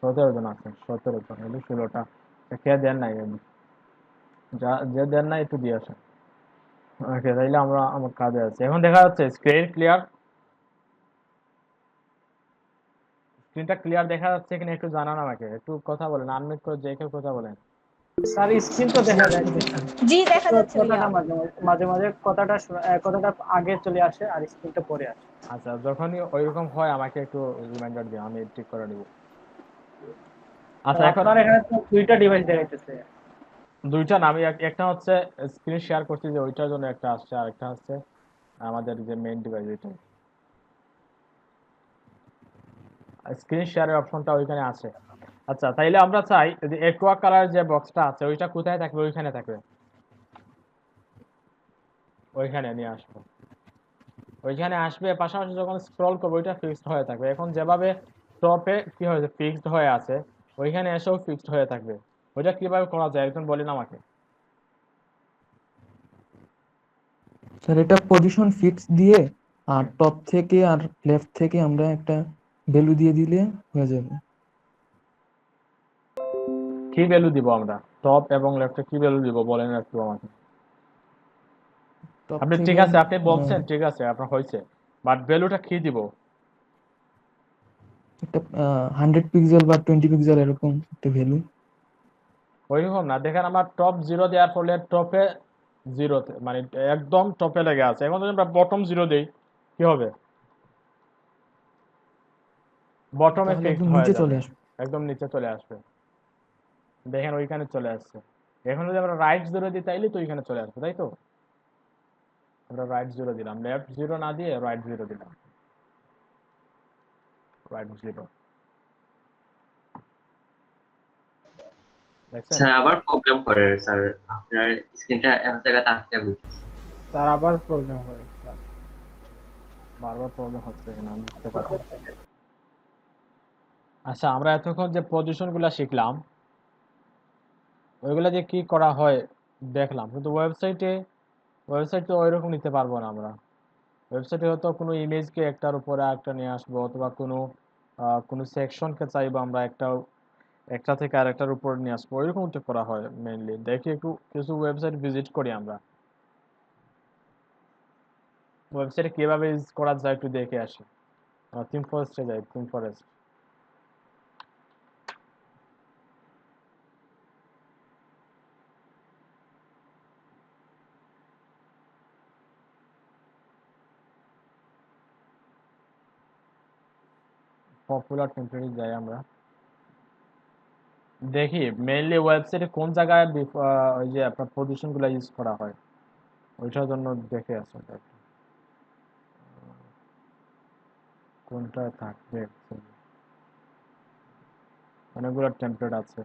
সতেরো জন আছেন, 17 জন হলে 16টা। কে দেন নাই? যে দেন নাই একটু দিয়ে আসেন। ওকে, তাইলে আমরা আমার কাজে আছি। এখন দেখা যাচ্ছে স্ক্রিন ক্লিয়ার? স্ক্রিনটা ক্লিয়ার দেখা যাচ্ছে কিনা একটু জানান আমাকে, একটু কথা বলেন, আনমিউট করে যে কেউ কথা বলেন। স্যার স্ক্রিন তো দেখা যায়, জি দেখা যাচ্ছে ভাইয়া। কথাটা মাঝে মাঝে মাঝে মাঝে কথাটা আগে চলে আসে আর স্ক্রিনটা পরে আসে। আচ্ছা, যখনই ওইরকম হয় আমাকে একটু রিমাইন্ডার দিও, আমি ঠিক করে দিব। আচ্ছা, স্যার এখন আপনার এখানে তো দুইটা ডিভাইস দেখাইতেছে। দুইটা না, আমি একটা হচ্ছে স্ক্রিন শেয়ার করছি যে ওইটার জন্য একটা আসছে, আর একটা হচ্ছে আমাদের যে মেইন ডিভাইস এটা। স্ক্রিন শেয়ারের অপশনটা ওইখানে আছে। আচ্ছা, তাইলে আমরা চাই যে অ্যাকোয়া কালার যে বক্সটা আছে ওইটা কোথায় থাকবে? ওইখানে থাকবে, ওইখানে নিয়ে আসবো। ওইখানে আসবে, পাশাপাশি যখন স্ক্রল করবো ওইটা ফিক্সড হয়ে থাকবে। এখন যেভাবে টপে কি হয়েছে ফিক্সড হয়ে আছে, ওইখানে এসেও ফিক্সড হয়ে থাকবে। ওইটা কিভাবে করা যায় একজন বলেন আমাকে। স্যার এটা পজিশন ফিক্স দিয়ে আর টপ থেকে আর লেফট থেকে আমরা একটা ভ্যালু দিয়ে দিলে হয়ে যাবে। কি ভ্যালু দিব আমরা? টপ এবং লেফটে কি ভ্যালু দিব বলেন একটু আমাকে। টপ আপনি ঠিক থেকে আছে, আপনি বলছেন ঠিক আছে, আপনার হয়েছে, বাট ভ্যালুটা কি দিব? একটা 100 পিক্সেল বা 20 পিক্সেল এরকম একটা ভ্যালু। ওইরকম না, দেখেন আমার টপ 0 দেওয়ার ফলে টপে 0 মানে একদম টপে লেগে আছে। এখন যদি আমরা বটম 0 দেই কি হবে? বটমে তাহলে ফিক্সড একদম হয়ে নিচে যাবে, চলে আসবে। একদম নিচে চলে আসবে। দেখেন ওইখানে চলে আসছে। এখন যদি আমরা রাইট 0 দিই তাইলে তো ওইখানে চলে আসবে, তাই তো? আমরা রাইট 0 দিলাম, লেফট 0 না দিয়ে রাইট 0 দিলাম, রাইট 0 দেখছেন? স্যার আবার প্রবলেম করে স্যার, আপনার স্ক্রিনটা এক জায়গায় থাকতে হবে। তার আবার প্রবলেম হয়, বারবার প্রবলেম হচ্ছে কিনা আমি বুঝতে পারছি। আচ্ছা, আমরা এতক্ষণ যে পজিশনগুলো শিখলাম ওইগুলা দিয়ে কি করা হয় দেখলাম, কিন্তু ওয়েবসাইট তো ওইরকম নিতে পারবো না আমরা। ওয়েবসাইটে হয়তো কোনো ইমেজকে একটার উপরে আরেকটা নিয়ে আসবো, অথবা কোনো সেকশনকে চাইবো আমরা একটা থেকে আরেকটার উপর নিয়ে আসবো, ওইরকম তো করা হয় মেইনলি। দেখি একটু কিছু ওয়েবসাইট ভিজিট করি আমরা, ওয়েবসাইটে কিভাবে ইউজ করা যায় একটু দেখে আসি। থিম ফরেস্টে যাই, থিম ফরেস্ট। পপুলার টেমপ্লেটে যাই আমরা, দেখি মেইনলি ওয়েবসাইটে কোন জায়গায় ওই যে আপনার পজিশনগুলো ইউজ করা হয় ওইটার জন্য দেখে আসলে কোনটা থাকবে actually। অনেকগুলো টেমপ্লেট আছে।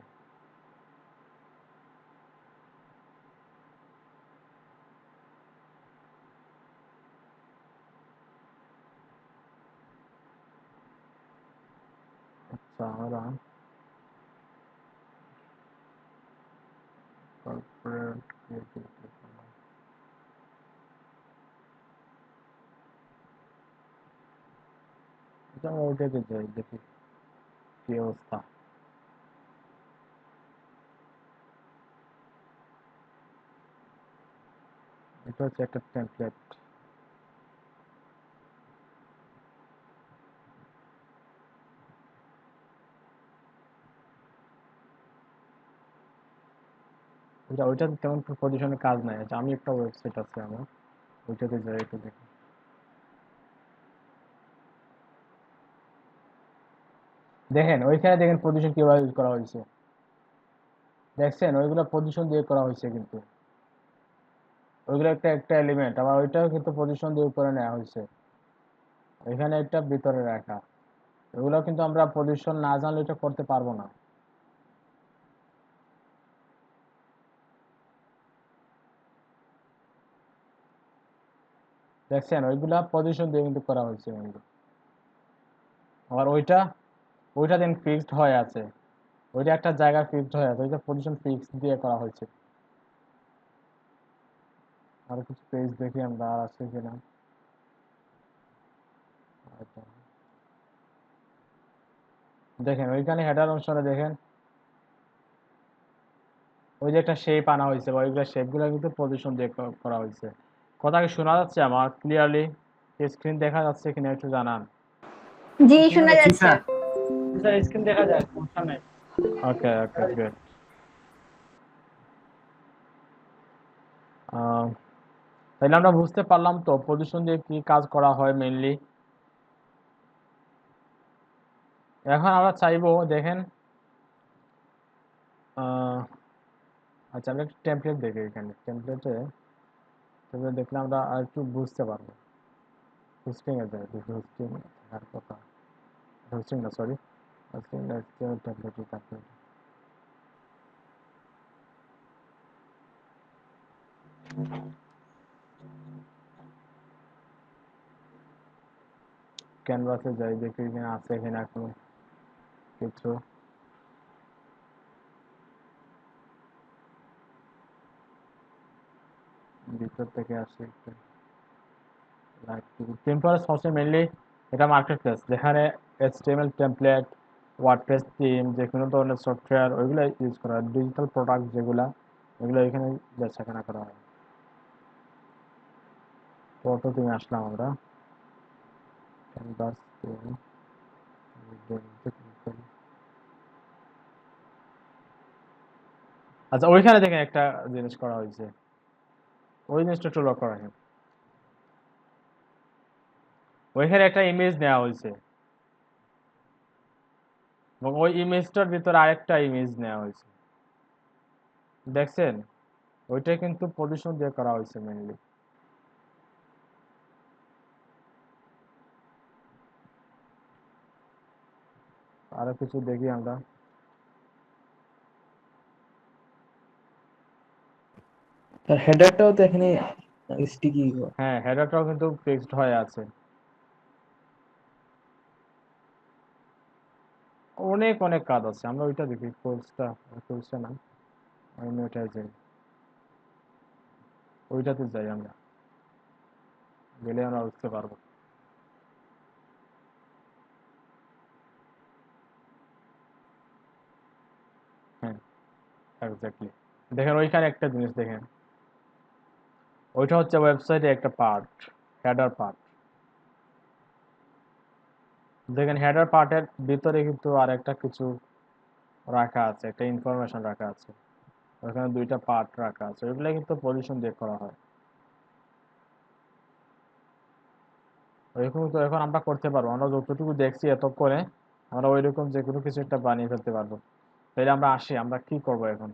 আচ্ছা আমরা corporate creativity এটা আমরা ওইটাতে যাই দেখি কি অবস্থা। এটা হচ্ছে একটা টেমপ্লেট। ওইটাতে তেমন পজিশনে কাজ নাই। আচ্ছা আমি একটা ওয়েবসাইট আছে আমার, ওইটাতে যাই একটু দেখি। দেখেন ওইখানে দেখেন পজিশন কিভাবে ইউজ করা হয়েছে, দেখছেন ওইগুলো পজিশন দিয়ে করা হয়েছে, কিন্তু ওইগুলো একটা একটা এলিমেন্ট, আবার ওইটাও কিন্তু পজিশন দিয়ে উপরে নেওয়া হয়েছে, এখানে একটা ভিতরে রাখা। এগুলো কিন্তু আমরা পজিশন না জানলে এটা করতে পারবো না। দেখছেন ওইগুলা পজিশন দিয়ে কিন্তু করা হয়েছে কিন্তু। আবার ওইটা ওইটা দেন ফিক্সড হয়ে আছে, ওইটা একটা জায়গা ফিক্সড হয়ে আছে, ওইটা পজিশন ফিক্সড দিয়ে করা হয়েছে। আর কিছু পেজ দেখি আমরা আর আছে কিনা। আচ্ছা। দেখেন ওইখানে হেডার অংশটা দেখেন, ওই যে একটা শেপ আনা হয়েছে, বা ওইগুলো শেপগুলো কিন্তু পজিশন দিয়ে করা হয়েছে। কথা কি শোনা যাচ্ছে আমার ক্লিয়ারলি? স্ক্রিন দেখা যাচ্ছে কিনা একটু জানান। জি শোনা জি যাচ্ছে। স্যার। স্যার স্ক্রিন দেখা যায়, সমস্যা নাই। ওকে ওকে গুড। তাহলে আমরা বুঝতে পারলাম তো পজিশন দিয়ে কি কাজ করা হয় মেইনলি। এখন আমরা চাইবো দেখেন, আচ্ছা আমরা একটা টেমপ্লেট দেখি, এখানে টেমপ্লেটে দেখলে আমরা আর একটু বুঝতে পারবো। হোস্টিং এ যায়, দেখি হোস্টিং আর কথা, হোস্টিং না সরি, হোস্টিং টেমপ্লেট। ক্যানভাসে যাই, দেখি এখানে আছে কিনা কোনো কিছু। ভিতর থেকে আসে টেম্পলেটস হচ্ছে মেইনলি এটা মার্কেট প্লেস, যেখানে এইচটিএমএল টেমপ্লেট, ওয়ার্ডপ্রেস থিম, যে কোনো ধরনের সফটওয়্যার ওইগুলো ইউজ করা হয়, ডিজিটাল প্রোডাক্ট যেগুলা এগুলো এখানে বেচাকেনা করা হয়। ফটো তুমি আসলাম আমরা ক্যানভাস থিম, আচ্ছা ওইখানে দেখেন একটা জিনিস করা হয়েছে, ওই জিনিসটা একটু লক্ষ্য রাখেন। ওইখানে একটা ইমেজ নেওয়া হয়েছে এবং ওই ইমেজটার ভিতরে আরেকটা ইমেজ নেওয়া হয়েছে, দেখছেন? ওইটা কিন্তু পজিশন দিয়ে করা হয়েছে মেইনলি। আরো কিছু দেখি আমরা। আর হেডারটাও তো এখানে স্টিকি। হ্যাঁ হেডারটাও কিন্তু ফিক্সড হয়ে আছে। অনেক অনেক কাজ আছে, আমরা ওইটা দেখি কোর্সটা না, আমি ওইটাই যাই, ওইটাতে যাই আমরা, গেলে আমরা বুঝতে পারবো। হ্যাঁ এক্স্যাক্টলি। দেখেন ওইখানে একটা জিনিস দেখেন, ওইটা হচ্ছে ওয়েবসাইটে একটা পার্ট, হেডার পার্ট। দেখেন হেডার পার্টের ভিতরে কিন্তু আর একটা কিছু রাখা আছে, একটা ইনফরমেশন রাখা আছে, ওখানে দুইটা পার্ট রাখা আছে, ওইগুলো কিন্তু পজিশন দিয়ে করা হয়। ওইরকম তো এখন আমরা করতে পারবো, আমরা যতটুকু দেখছি এতক্ষণে আমরা ওইরকম যে কোনো কিছু একটা বানিয়ে ফেলতে পারবো। তাইলে আমরা আসি, আমরা কি করব এখন?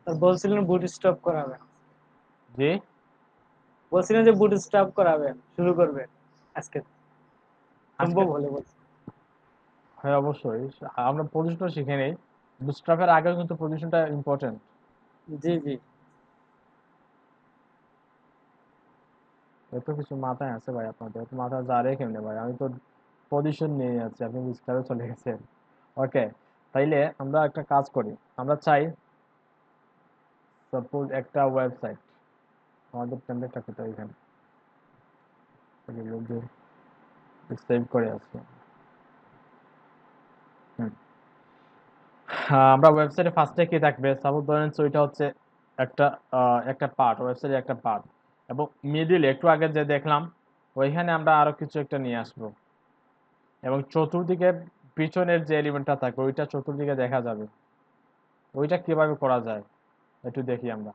স্যার বলছিলেন বুটস্ট্র্যাপ করাবেন, জি, বলছিলেন যে বুটস্ট্র্যাপ করাবেন, শুরু করবেন আজকে, আজকে সম্ভব হলে বলছি। হ্যাঁ অবশ্যই আমরা পজিশনটা শিখে নেই। বুটস্ট্র্যাপের আগেও কিন্তু পজিশনটা ইম্পর্টেন্ট। জি জি। এত কিছু মাথায় আছে ভাই আপনাদের, এত মাথা যারে কেমনে ভাই? আমি তো পজিশন নিয়ে আছি, আপনি বুটস্ট্র্যাপে চলে গেছেন। ওকে, তাইলে আমরা একটা কাজ করি। আমরা চাই সাপোজ একটা ওয়েবসাইট, আমাদের টেমপ্লেটটা কোথায়? এখানে সেভ করে আছে। হুম। আমরা ওয়েবসাইটে ফার্স্টে কি থাকবে? সাপোজ ধরেন ওইটা হচ্ছে একটা একটা পার্ট, ওয়েবসাইটের একটা পার্ট, এবং মিডিল একটু আগে যে দেখলাম ওইখানে আমরা আরো কিছু একটা নিয়ে আসবো, এবং চতুর্দিকে পিছনের যে এলিমেন্টটা থাকে ওইটা চতুর্দিকে দেখা যাবে। ওইটা কিভাবে করা যায় একটু দেখি আমরা।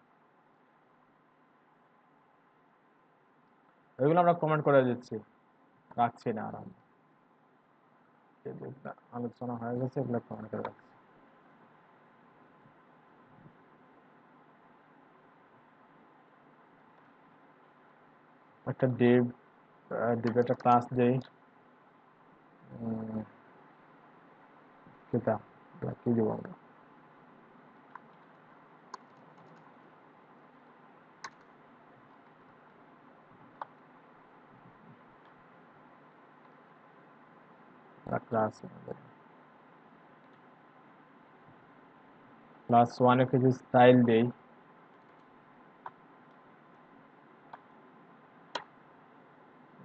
ওইগুলো আমরা কমেন্ট করে দিচ্ছি, রাখছি না আর আমরা। যেগুলো আলোচনা হয়ে গেছে এগুলো কমেন্ট করে রাখছি। একটা ডিবেটা ক্লাস দেই। সেটা কি দিব আমরা? ক্লাস 1-এ কিছু স্টাইল দেই।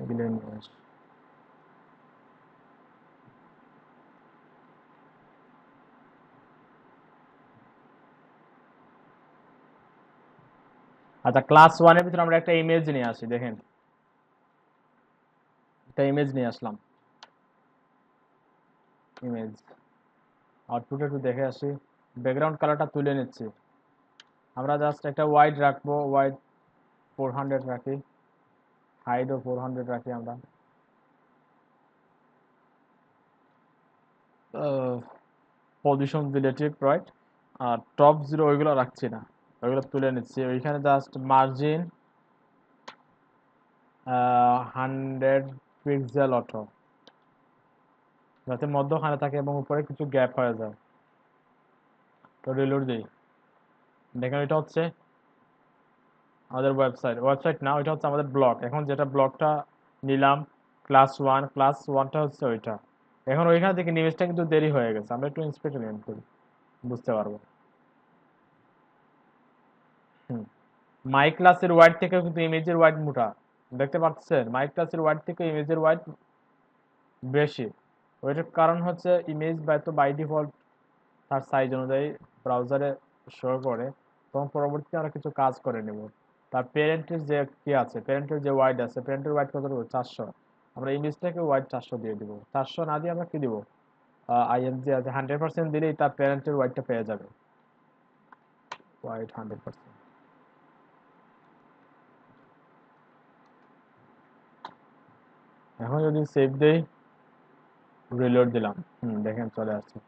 এগুলো নিয়ে আসি। আচ্ছা, ক্লাস 1-এর ভিতরে আমরা একটা ইমেজ নিয়ে আসি। দেখেন, একটা ইমেজ নিয়ে আসলাম। ইমেজ আউটপুট একটু দেখে আসি। ব্যাকগ্রাউন্ড কালারটা তুলে নিচ্ছি। আমরা জাস্ট একটা ওয়াইড রাখবো, ওয়াইড 400 রাখি, হাইডও 400 রাখি আমরা। পজিশন রিলেটিভ রাইট, আর টপ 0 ওইগুলো রাখছি না, ওইগুলো তুলে নিচ্ছি। ওইখানে জাস্ট মার্জিন 100 পিক্সেল অটো, যাতে মধ্যখানে থাকে এবং উপরে কিছু গ্যাপ হয়ে যায়। তো রিলোড দিই। দেখেন এটা হচ্ছে আমাদের ওয়েবসাইট না, ওইটা হচ্ছে আমাদের ব্লগ। এখন যেটা ব্লগটা নিলাম ক্লাস 1টা হচ্ছে ওইটা। এখন ওইখানে থেকে ইমেজটা কিন্তু দেরি হয়ে গেছে, আমরা একটু ইন্সপেক্ট করি, বুঝতে পারবো। মাই ক্লাসের ওয়াইড থেকে কিন্তু ইমেজের ওয়াইড মোটা, দেখতে পাচ্ছেন? মাই ক্লাসের ওয়াইড থেকে ইমেজের ওয়াইড বেশি। ওইটার কারণ হচ্ছে ইমেজ বাই ডিফল্ট তার সাইজ অনুযায়ী ব্রাউজারে শো করে, তখন পরবর্তীতে আমরা কিছু কাজ করে নেব। তার প্যারেন্টের যে কি আছে, প্যারেন্টের যে ওয়াইড আছে, প্যারেন্টের ওয়াইড কত দেবো? 400। আমরা ইমেজটাকে ওয়াইড 400 দিয়ে দিব। 400 না দিয়ে আমরা কি দিব? আইএমজি আছে 100% দিলেই তার প্যারেন্টের ওয়াইডটা পেয়ে যাবে, ওয়াইড 100%। এখন যদি সেভ দেই, রিলোড দিলাম, দেখেন চলে আসছে।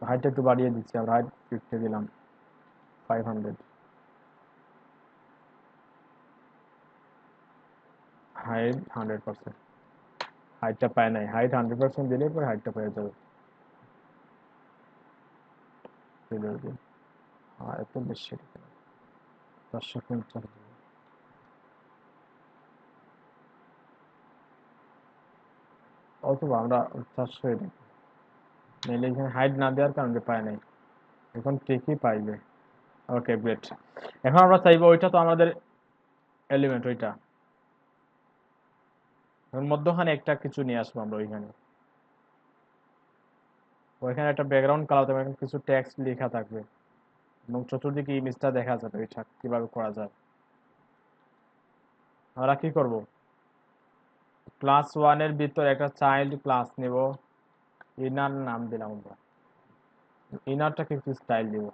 হাইট একটু বাড়িয়ে দিচ্ছি, আমরা হাইট 50 দিলাম, 500। হাইট 100%, হাইটটা পায় নাই। হাইট 100% দিলে পরে হাইটটা পেয়ে যাবে। এত বেশি 450 অথবা আমরা 400 দিই, নাইলে এখানে হাইট না দেওয়ার কারণে পায় নাই, এখন ঠিকই পাইবে। Okay great. এখন আমরা চাইবো, ওইটা তো আমাদের এলিমেন্ট, ওইটা এখন মধ্যখানে একটা কিছু নিয়ে আসবো আমরা। ওইখানে একটা ব্যাকগ্রাউন্ড কালার থাকবে, কিছু টেক্সট লেখা থাকবে, এবং চতুর্দিকে ইমেজটা দেখা যাবে। ওইটা কিভাবে করা যায়? আমরা কি করব? ক্লাস 1-এর ভিতরে একটা চাইল্ড ক্লাস নেব, ইনার নাম দিলাম আমরা। ইনারটাকে একটু স্টাইল দিব,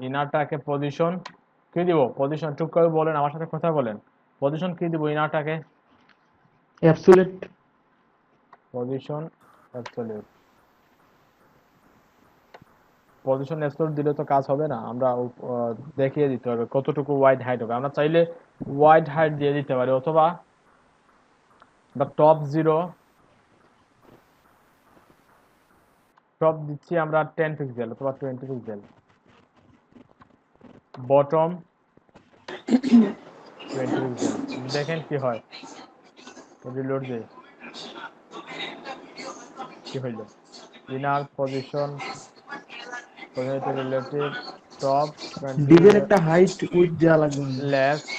ইনারটাকে পজিশন কি দিব পজিশন টুক করে বলেন, আমার সাথে কথা বলেন। পজিশন কি দিব ইনারটাকে? Absolute. Position absolute. Position absolute দিলে তো কাজ হবে না, আমরা দেখিয়ে দিতে হবে কতটুকু ওয়াইড হাইট হবে। আমরা চাইলে ওয়াইড হাইট দিয়ে দিতে পারি, অথবা আমরা টপ 0 টপ দিচ্ছি আমরা 10 পিক্সেল অথবা 20 পিক্সেল, বটম 20 পিক্সেল। দেখেন কি হয়, রিলোড দেই, কি হইল। ইনার পজিশন রিলেটিভ টপ 20 ডিভের একটা হাইট উইথ দেওয়া লাগবে। লেফট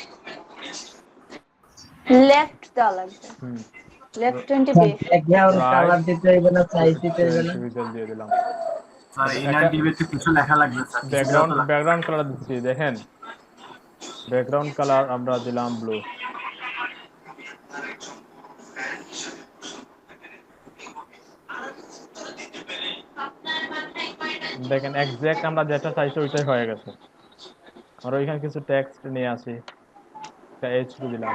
লেফট দেওয়া লাগবে, লেফট 20 পিক্সেল। কালার দিতে হইবে না, সাইজ দিতে হইবে না। 20 পিক্সেল দিয়ে দিলাম। স্যার ইনার ডিবেটে কিছু লেখা লাগবে স্যার, কিছু দেওয়া তো লাগবে। ব্যাকগ্রাউন্ড কালার দিচ্ছি, দেখেন ব্যাকগ্রাউন্ড কালার আমরা দিলাম ব্লু। দেখেন এক্সাক্ট আমরা যেটা চাইছি ওইটাই হয়ে গেছে। আর ওইখানে কিছু টেক্সট নিয়ে আসি, একটা H2 দিলাম,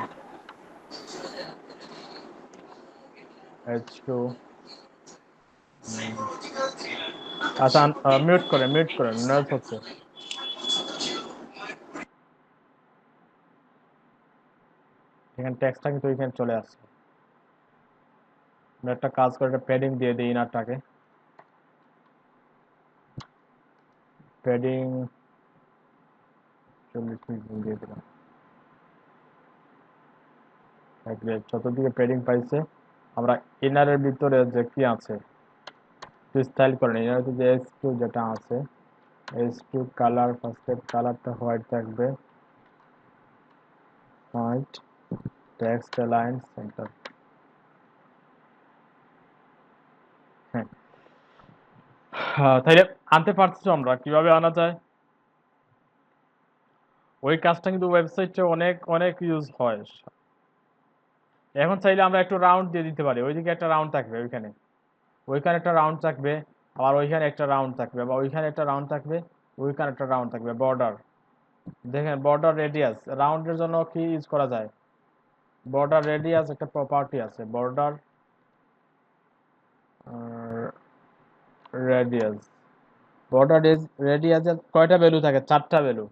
H2। আচ্ছা মিউট করেন নয়েজ হচ্ছে। এখানে টেক্সটটা কিন্তু ওইখানে চলে আসছে। আমরা একটা কাজ করে একটা প্যাডিং দিয়ে দিই ইনারটাকে, প্যাডিং 40 পিক্সেল দিয়ে দিলাম। চতুর্দিকে প্যাডিং পাইছে। আমরা ইনারের ভিতরে যে কি আছে স্টাইল করেন, ইনারের যে H2 যেটা আছে, H2 কালার, ফার্স্টে কালারটা হোয়াইট থাকবে, হোয়াইট, টেক্সট অ্যালাইন সেন্টার। হ্যাঁ, তাইলে আনতে পারছি আমরা, কিভাবে আনা যায়? ওই কাজটা কিন্তু ওয়েবসাইটে অনেক অনেক ইউজ হয়। এখন চাইলে আমরা একটু রাউন্ড দিয়ে দিতে পারি, ওইদিকে একটা রাউন্ড থাকবে, ওইখানে একটা রাউন্ড থাকবে, আবার ওইখানে একটা রাউন্ড থাকবে, বা ওইখানে একটা রাউন্ড থাকবে, ওইখানে একটা রাউন্ড থাকবে। বর্ডার দেখেন, বর্ডার রেডিয়াস রাউন্ডের জন্য কি ইউজ করা যায়? বর্ডার রেডিয়াস একটা প্রপার্টি আছে, বর্ডার রেডিয়াস। বর্ডার রেডিয়াসের কয়টা ভ্যালু থাকে? 4টা ভ্যালু।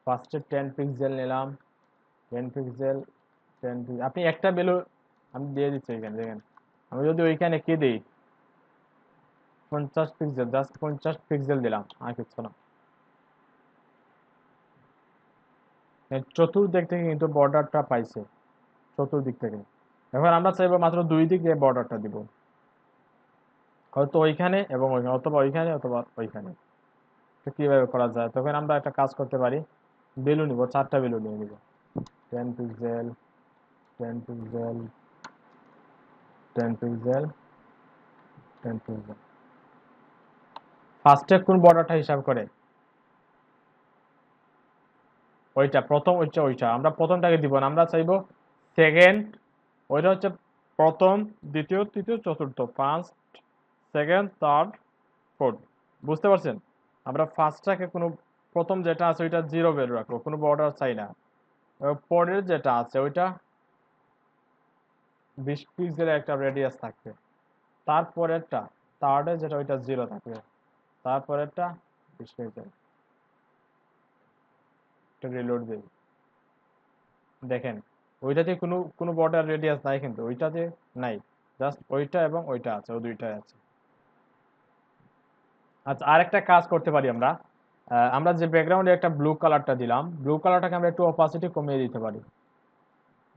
ফার্স্টে 10 পিক্সেল নিলাম, 10 পিক্সেল, 10 পিক্সেল। আপনি একটা ভ্যালু আমি দিয়ে দিচ্ছি এখানে, দেখেন আমি যদি ওইখানে কি দিই 50 পিক্সেল, জাস্ট 50 পিক্সেল দিলাম, আর কিছু না। চতুর্দিক থেকে কিন্তু বর্ডারটা পাইছে, চতুর্দিক থেকে। এখন আমরা চাইবো মাত্র 2 দিকে বর্ডারটা দিব, হয়তো ওইখানে এবং ওইখানে, অথবা ওইখানে অথবা ওইখানে। কিভাবে করা যায়? তখন আমরা একটা কাজ করতে পারি, ভ্যালু নিব, 4টা ভ্যালু নিয়ে নিব, 10 পিক্সেল, 10 পিক্সেল, 10 পিক্সেল, 10 পিক্সেল। ফার্স্টে কোন বর্ডারটা হিসাব করে? ওইটা প্রথম, ওইটা আমরা প্রথমটাকে দিব না, আমরা চাইবো সেকেন্ড। ওইটা হচ্ছে প্রথম, দ্বিতীয়, তৃতীয়, চতুর্থ, ফার্স্ট, সেকেন্ড, থার্ড, ফোর্থ। বুঝতে পারছেন? আমরা ফার্স্টটাকে কোনো প্রথম যেটা আছে ওইটা 0 ভ্যালু রাখবো, কোনো বর্ডার চাই না। পরের যেটা আছে ওইটা 20 পিক্সেলের একটা রেডিয়াস থাকবে। তারপরেরটা থার্ডে যেটা ওইটা 0 থাকবে, তারপরেরটা 20 পিক্সেল। রিলোড দিই, দেখেন ওইটাতে কোনো বর্ডার রেডিয়াস নাই, কিন্তু ওইটাতে নাই, জাস্ট ওইটা এবং ওইটা আছে, ও দুইটাই আছে। আচ্ছা, আরেকটা কাজ করতে পারি আমরা। আমরা যে ব্যাকগ্রাউন্ডে একটা ব্লু কালারটা দিলাম, ব্লু কালারটাকে আমরা একটু অপাসিটি কমিয়ে দিতে পারি।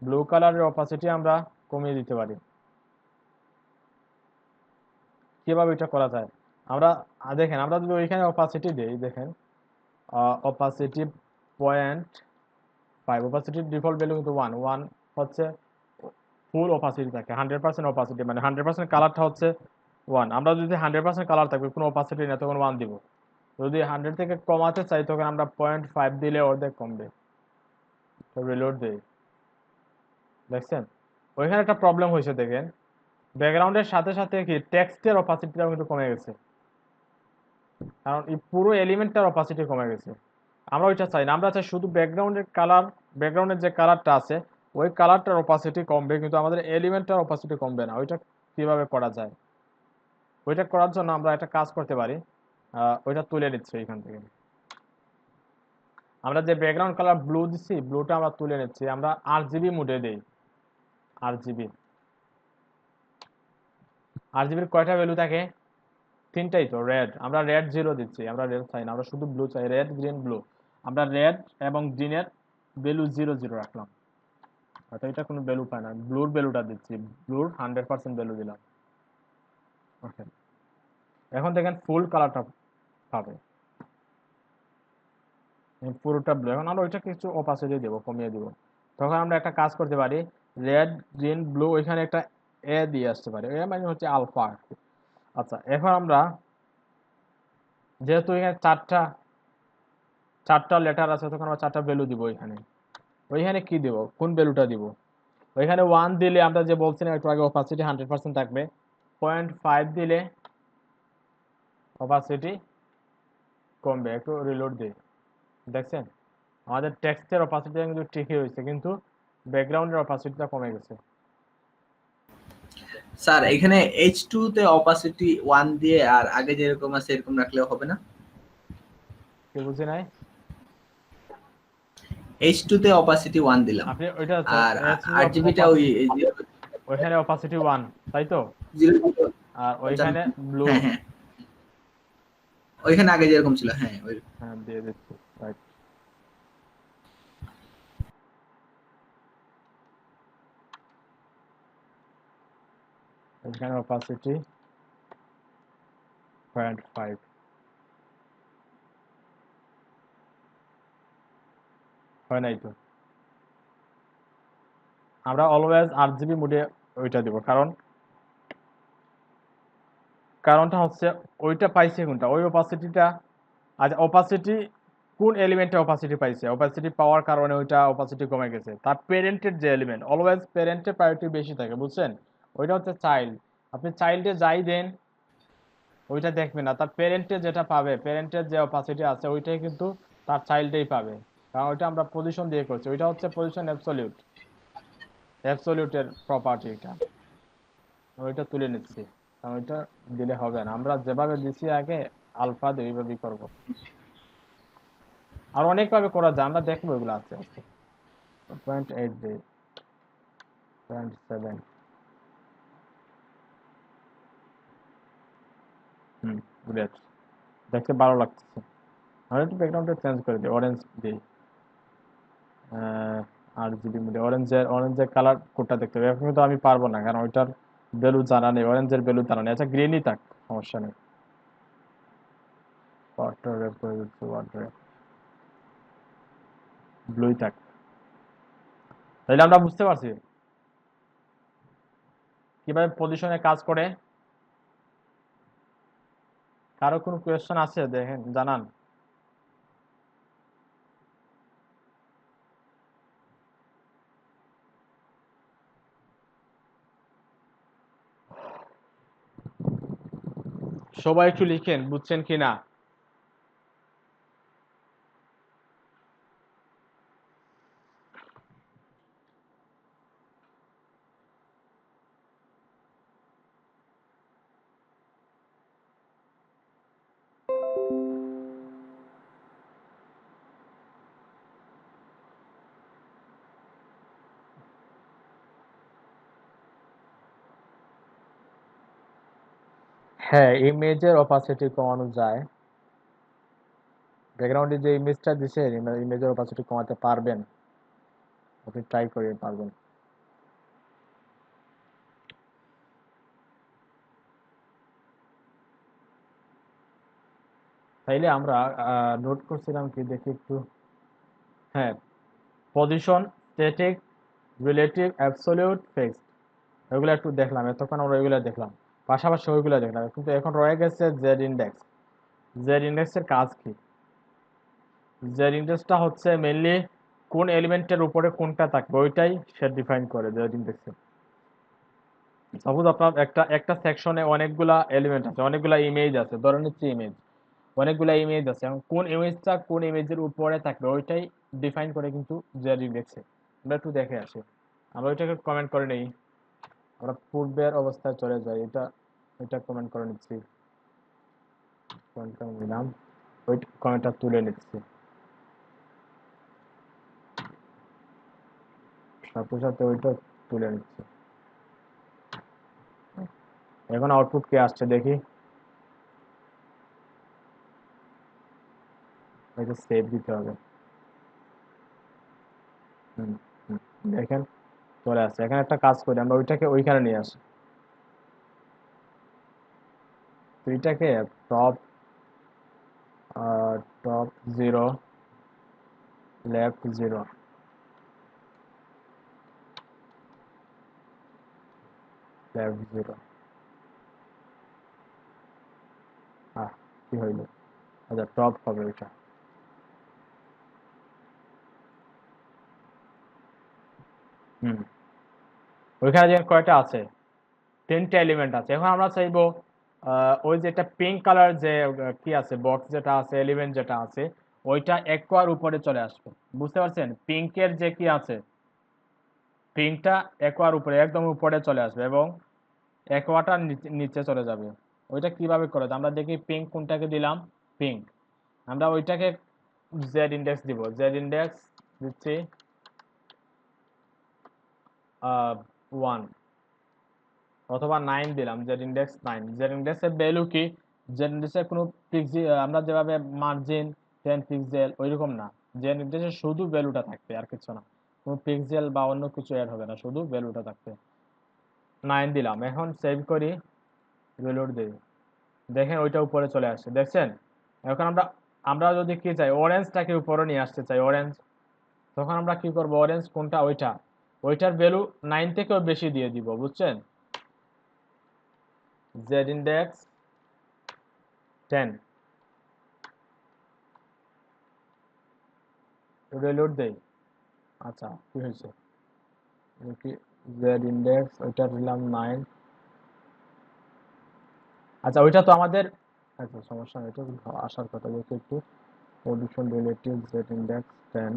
ব্লু কালারের অপাসিটি আমরা কমিয়ে দিতে পারি। কিভাবে এটা করা যায়? আমরা দেখেন, আমরা যদি ওইখানে অপাসিটি দিই, দেখেন অপাসিটি 0.5, অপাসিটির ডিফল্ট ভ্যালু কিন্তু 1 হচ্ছে ফুল অপাসিটি থাকে, 100% অপাসিটি, মানে 100% কালারটা হচ্ছে 1। আমরা যদি 100% কালার থাকবে, কোনো অপাসিটি না, তখন 1 দিব। যদি 100 থেকে কমাতে চাই, তখন আমরা 0.5 দিলে অর্ধেক কমবে। রিলোড দেই, দেখছেন ওইখানে একটা প্রবলেম হয়েছে। দেখেন ব্যাকগ্রাউন্ডের সাথে সাথে কি টেক্সটের অপাসিটিটাও কিন্তু কমে গেছে। কারণ এই পুরো এলিমেন্টটার অপাসিটি কমে গেছে। আমরা ওইটা চাই না, আমরা চাই শুধু ব্যাকগ্রাউন্ডের যে কালারটা আছে ওই কালারটার অপাসিটি কমবে, কিন্তু আমাদের এলিমেন্টটার অপাসিটি কমবে না। ওইটা কিভাবে করা যায়? ওইটা করার জন্য আমরা একটা কাজ করতে পারি, ওইটা তুলে নিচ্ছি এখান থেকে। আমরা যে ব্যাকগ্রাউন্ড কালার ব্লু দিচ্ছি, ব্লুটা আমরা তুলে নিচ্ছি, আমরা আরজিবি মোডে দেই। আরজিবির কয়টা ভ্যালু থাকে? 3টাই তো। রেড, আমরা রেড 0 দিচ্ছি, আমরা রেড চাই না, আমরা শুধু ব্লু চাই, রেড গ্রিন ব্লু। আমরা রেড এবং গ্রিনের ভ্যালু 0 0 রাখলাম, হয়তো এটা কোনো ভ্যালু পায় না। ব্লুর ভ্যালুটা দিচ্ছি, ব্লুর 100% ভ্যালু দিলাম। ওকে, এখন দেখেন ফুল কালারটা পাবে, পুরোটা ব্লু। এখন আমরা ওইটা কিছু অপাসিটি দেবো, কমিয়ে দিব। তখন আমরা একটা কাজ করতে পারি, রেড গ্রিন ব্লু ওইখানে একটা এ দিয়ে আসতে পারি, এ মানে হচ্ছে আলফা। আচ্ছা, এখন আমরা যেহেতু এখানে চারটা লেটার আছে, তখন আমরা 4টা ভ্যালু দিব এখানে। ওইখানে কি দিব, কোন ভ্যালুটা দিব? ওইখানে 1 দিলে আমরা যে বলছিলাম একটু আগে অপাসিটি 100% থাকবে। 0.5 দিলে অপাসিটি কমবে। একটু রিলোড দিই, দেখছেন আমাদের টেক্সটের অপাসিটিটা কিন্তু ঠিকই হয়েছে, কিন্তু ব্যাকগ্রাউন্ডের অপাসিটিটা কমে গেছে। স্যার এখানে H2 তে অপাসিটি 1 দিয়ে আর আগে যেরকম আছে এরকম রাখলেও হবে না? কি বুঝি নাই? H2 তে অপাসিটি 1 দিলাম আপনি ওইটা আর RGB টা ওইখানে অপাসিটি 1, তাই তো? 0 আর ওইখানে ব্লু, হ্যাঁ হ্যাঁ, ওইখানে আগে যেরকম ছিল, হ্যাঁ হ্যাঁ দিয়ে দিচ্ছি, রাইট। এখানে অপাসিটি 0.5, হয় নাই তো? আমরা অলওয়েজ আরজিবি মোডে ওইটা দিব, কারণটা হচ্ছে ওইটা পাইছে কোনটা, ওই অপাসিটিটা। আচ্ছা, অপাসিটি কোন এলিমেন্টে অপাসিটি পাইছে? অপাসিটি পাওয়ার কারণে ওইটা অপাসিটি কমে গেছে। তার প্যারেন্টের যে এলিমেন্ট, অলওয়েজ প্যারেন্টের প্রায়োরিটি বেশি থাকে, বুঝছেন? ওইটা হচ্ছে চাইল্ড। আপনি চাইল্ডে যাই দেন ওইটা দেখবেন না, তার প্যারেন্টে যেটা পাবে, প্যারেন্টের যে অপাসিটি আছে ওইটাই কিন্তু তার চাইল্ডেই পাবে, কারণ ওইটা আমরা পজিশন দিয়ে করছি। ওইটা হচ্ছে পজিশন অ্যাবসলিউটের প্রপার্টি। এটা ওইটা তুলে নিচ্ছি, কারণ ওইটা দিলে হবে না। আমরা যেভাবে দিছি আগে আলফা দিয়ে ওইভাবেই করবো। আর অনেকভাবে করা যায়, আমরা দেখবো এগুলো আছে। 0.8 দিয়ে 0.7, গ্রেট, দেখতে ভালো লাগতেছে। আমরা একটু ব্যাকগ্রাউন্ডটা চেঞ্জ করে দিই, অরেঞ্জ দিই, আরজিবি মোডে অরেঞ্জের কালার কোডটা দেখতে হবে। এখন কিন্তু আমি পারবো না, কারণ ওইটার ভ্যালু জানা নেই, অরেঞ্জের ভ্যালু জানা নেই। আচ্ছা, গ্রিনই থাক, সমস্যা নেই। ব্লুই থাক, তাইলে আমরা বুঝতে পারছি কিভাবে পজিশনে কাজ করে। কারো কোনো কোয়েশ্চেন আছে দেখেন, জানান। সবাই একটু লিখেন, বুঝছেন কিনা। হ্যাঁ, ইমেজের অপাসিটি কমানো যায়। ব্যাকগ্রাউন্ডে যে ইমেজটা দিছে, ইমেজের অপাসিটি কমাতে পারবেন, আপনি ট্রাই করে পারবেন। তাইলে আমরা নোট করছিলাম কি, দেখি একটু। হ্যাঁ, position, static, relative, absolute, fixed, ওইগুলো একটু দেখলাম। এতক্ষণ আমরা ওইগুলো দেখলাম, পাশাপাশি ওইগুলো দেখলাম। কিন্তু এখন রয়ে গেছে জেড ইন্ডেক্স। জেড ইন্ডেক্সের কাজ কি? জেড ইন্ডেক্সটা হচ্ছে মেইনলি কোন এলিমেন্টের উপরে কোনটা থাকবে ওইটাই সে ডিফাইন করে জেড ইন্ডেক্সে। সাপোজ আপনার একটা সেকশনে অনেকগুলা এলিমেন্ট আছে, অনেকগুলা ইমেজ আছে, ধরে নিচ্ছি ইমেজ। অনেকগুলো ইমেজ আছে, এবং কোন ইমেজটা কোন ইমেজের উপরে থাকবে ওইটাই ডিফাইন করে কিন্তু জেড ইন্ডেক্সে। আমরা একটু দেখে আসি, আমরা ওইটাকে কমেন্ট করে নেই, আমরা পূর্বের অবস্থায় চলে যাই, এটা কমেন্ট করে নিচ্ছি, কমেন্ট করে নিলাম, ওই কমেন্টটা তুলে নিচ্ছি, সাথে সাথে ওইটা তুলে নিচ্ছি। এখন আউটপুট কি আসছে দেখি, এটা সেভ দিতে হবে। দেখেন চলে আসছে। এখানে একটা কাজ করি, আমরা ওইটাকে ওইখানে নিয়ে আসি, ওইটাকে টপ টপ 0 লেফট 0 লেফট 0 কি হইল, আচ্ছা টপ হবে ওইটা। ওইখানে যে কয়টা আছে, 3টা এলিমেন্ট আছে। এখন আমরা চাইবো ওই যেটা পিঙ্ক কালার যে কি আছে বক্স যেটা আছে, এলিমেন্ট যেটা আছে, ওইটা একোয়ার উপরে চলে আসবে। বুঝতে পারছেন, পিঙ্কের যে কি আছে, পিঙ্কটা একোয়ার উপরে একদম উপরে চলে আসবে এবং একোয়াটা নিচে চলে যাবে। ওইটা কিভাবে করে আমরা দেখি, পিঙ্ক কোনটাকে দিলাম, পিঙ্ক, আমরা ওইটাকে জেড ইন্ডেক্স দিব, জেড ইন্ডেক্স দিচ্ছি 1 অথবা 9 দিলাম, জেড ইন্ডেক্স 9। জেড ইন্ডেক্সের ভ্যালু কি, জেড ইন্ডেক্সের কোনো পিক্সেল, আমরা যেভাবে মার্জিন 10 পিক্সেল ওইরকম না, জেড ইন্ডেক্সের শুধু ভ্যালুটা থাকবে আর কিছু না, কোনো পিক্সেল বা অন্য কিছু অ্যাড হবে না, শুধু ভ্যালুটা থাকবে। 9 দিলাম, এখন সেভ করি, রিলোড দিই, দেখেন ওইটা উপরে চলে আসছে, দেখছেন। এখন আমরা যদি কি চাই, অরেঞ্জটাকে উপরে নিয়ে আসতে চাই, অরেঞ্জ, তখন আমরা কি করব, অরেঞ্জ কোনটা, ওইটার ভ্যালু 9 থেকেও বেশি দিয়ে দিব, বুঝছেন। জেড ইন্ডেক্স 10, রিলোড দেই, আচ্ছা কি হয়েছে দেখি, জেড ইন্ডেক্স ওইটা দিলাম 9, আচ্ছা ওইটা তো আমাদের, আচ্ছা সমস্যা নেই, এটা আসার কথা, দেখি একটু, position relative Z index 10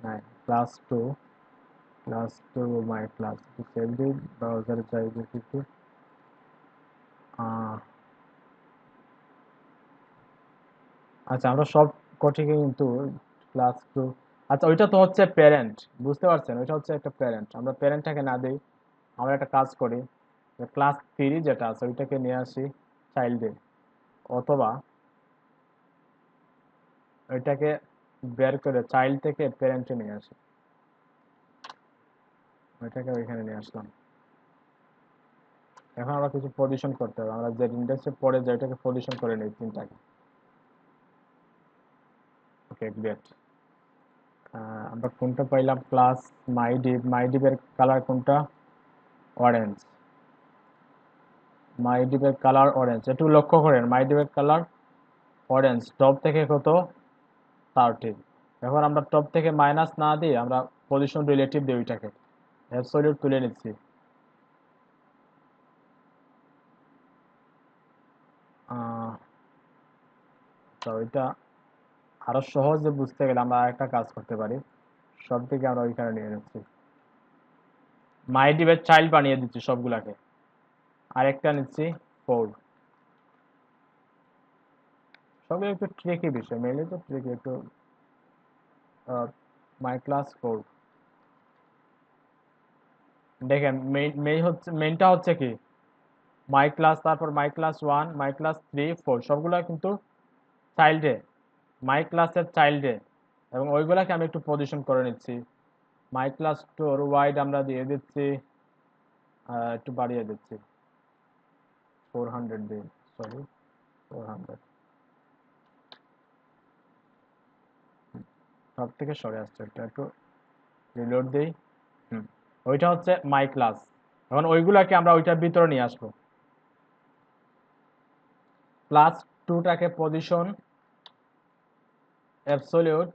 9 +2 my class, save দিই, ব্রাউজারে যাই দেখি একটু, আচ্ছা আমরা সব কটিকে কিন্তু +2, আচ্ছা ওইটা তো হচ্ছে প্যারেন্ট, বুঝতে পারছেন, ওইটা হচ্ছে একটা প্যারেন্ট, আমরা প্যারেন্টটাকে না দিই, আমরা একটা কাজ করি, ক্লাস 3 যেটা আছে ওইটাকে নিয়ে আসি চাইল্ডে, অথবা ওইটাকে বের করে চাইল্ড থেকে প্যারেন্টে নিয়ে আসি, ওইটাকে ওইখানে নিয়ে আসলাম। এখন আমরা কিছু পজিশন করতে হবে, আমরা যে ইন্ডেক্সে পড়ে যাই ওইটাকে পজিশন করে নিই তিনটাকে, ওকে গ্রেট। আমরা কোনটা পাইলাম, ক্লাস মাইডিবের কালার কোনটা, অরেঞ্জ, মাইডিবের কালার অরেঞ্জ, একটু লক্ষ্য করেন, মাইডিবের কালার অরেঞ্জ, টপ থেকে কত 30। এখন আমরা টপ থেকে মাইনাস না দিয়ে আমরা পজিশন রিলেটিভ দিই, ওইটাকে অ্যাবসলিউট তুলে নিচ্ছি, তো ওইটা আরো সহজে বুঝতে গেলে আমরা আরেকটা কাজ করতে পারি, সব থেকে আমরা ওইখানে নিয়ে নিচ্ছি, মাইডিবের চাইল্ড বানিয়ে দিচ্ছি সবগুলাকে, আরেকটা নিচ্ছি 4, সবগুলো একটু ট্রিকি বিষয়, মেনলি তো ট্রিকি একটু, মাই ক্লাস 4, দেখেন মেইনটা হচ্ছে কি, মাই ক্লাস, তারপর মাই ক্লাস 1 মাই ক্লাস 3 4 সবগুলা কিন্তু চাইল্ডে, মাই ক্লাসের চাইল্ডে, এবং ওইগুলাকে আমি একটু পজিশন করে নিচ্ছি, মাই ক্লাস 2 ওয়াইড আমরা দিয়ে দিচ্ছি, একটু বাড়িয়ে দিচ্ছি 400 দিই, সরি 400, সব থেকে সরে আসছে, এটা একটু রিলোড দেই, ওইটা হচ্ছে মাই ক্লাস। এখন ওইগুলাকে আমরা ওইটার ভিতরে নিয়ে আসবো, +2টাকে পজিশন অ্যাবসলিউট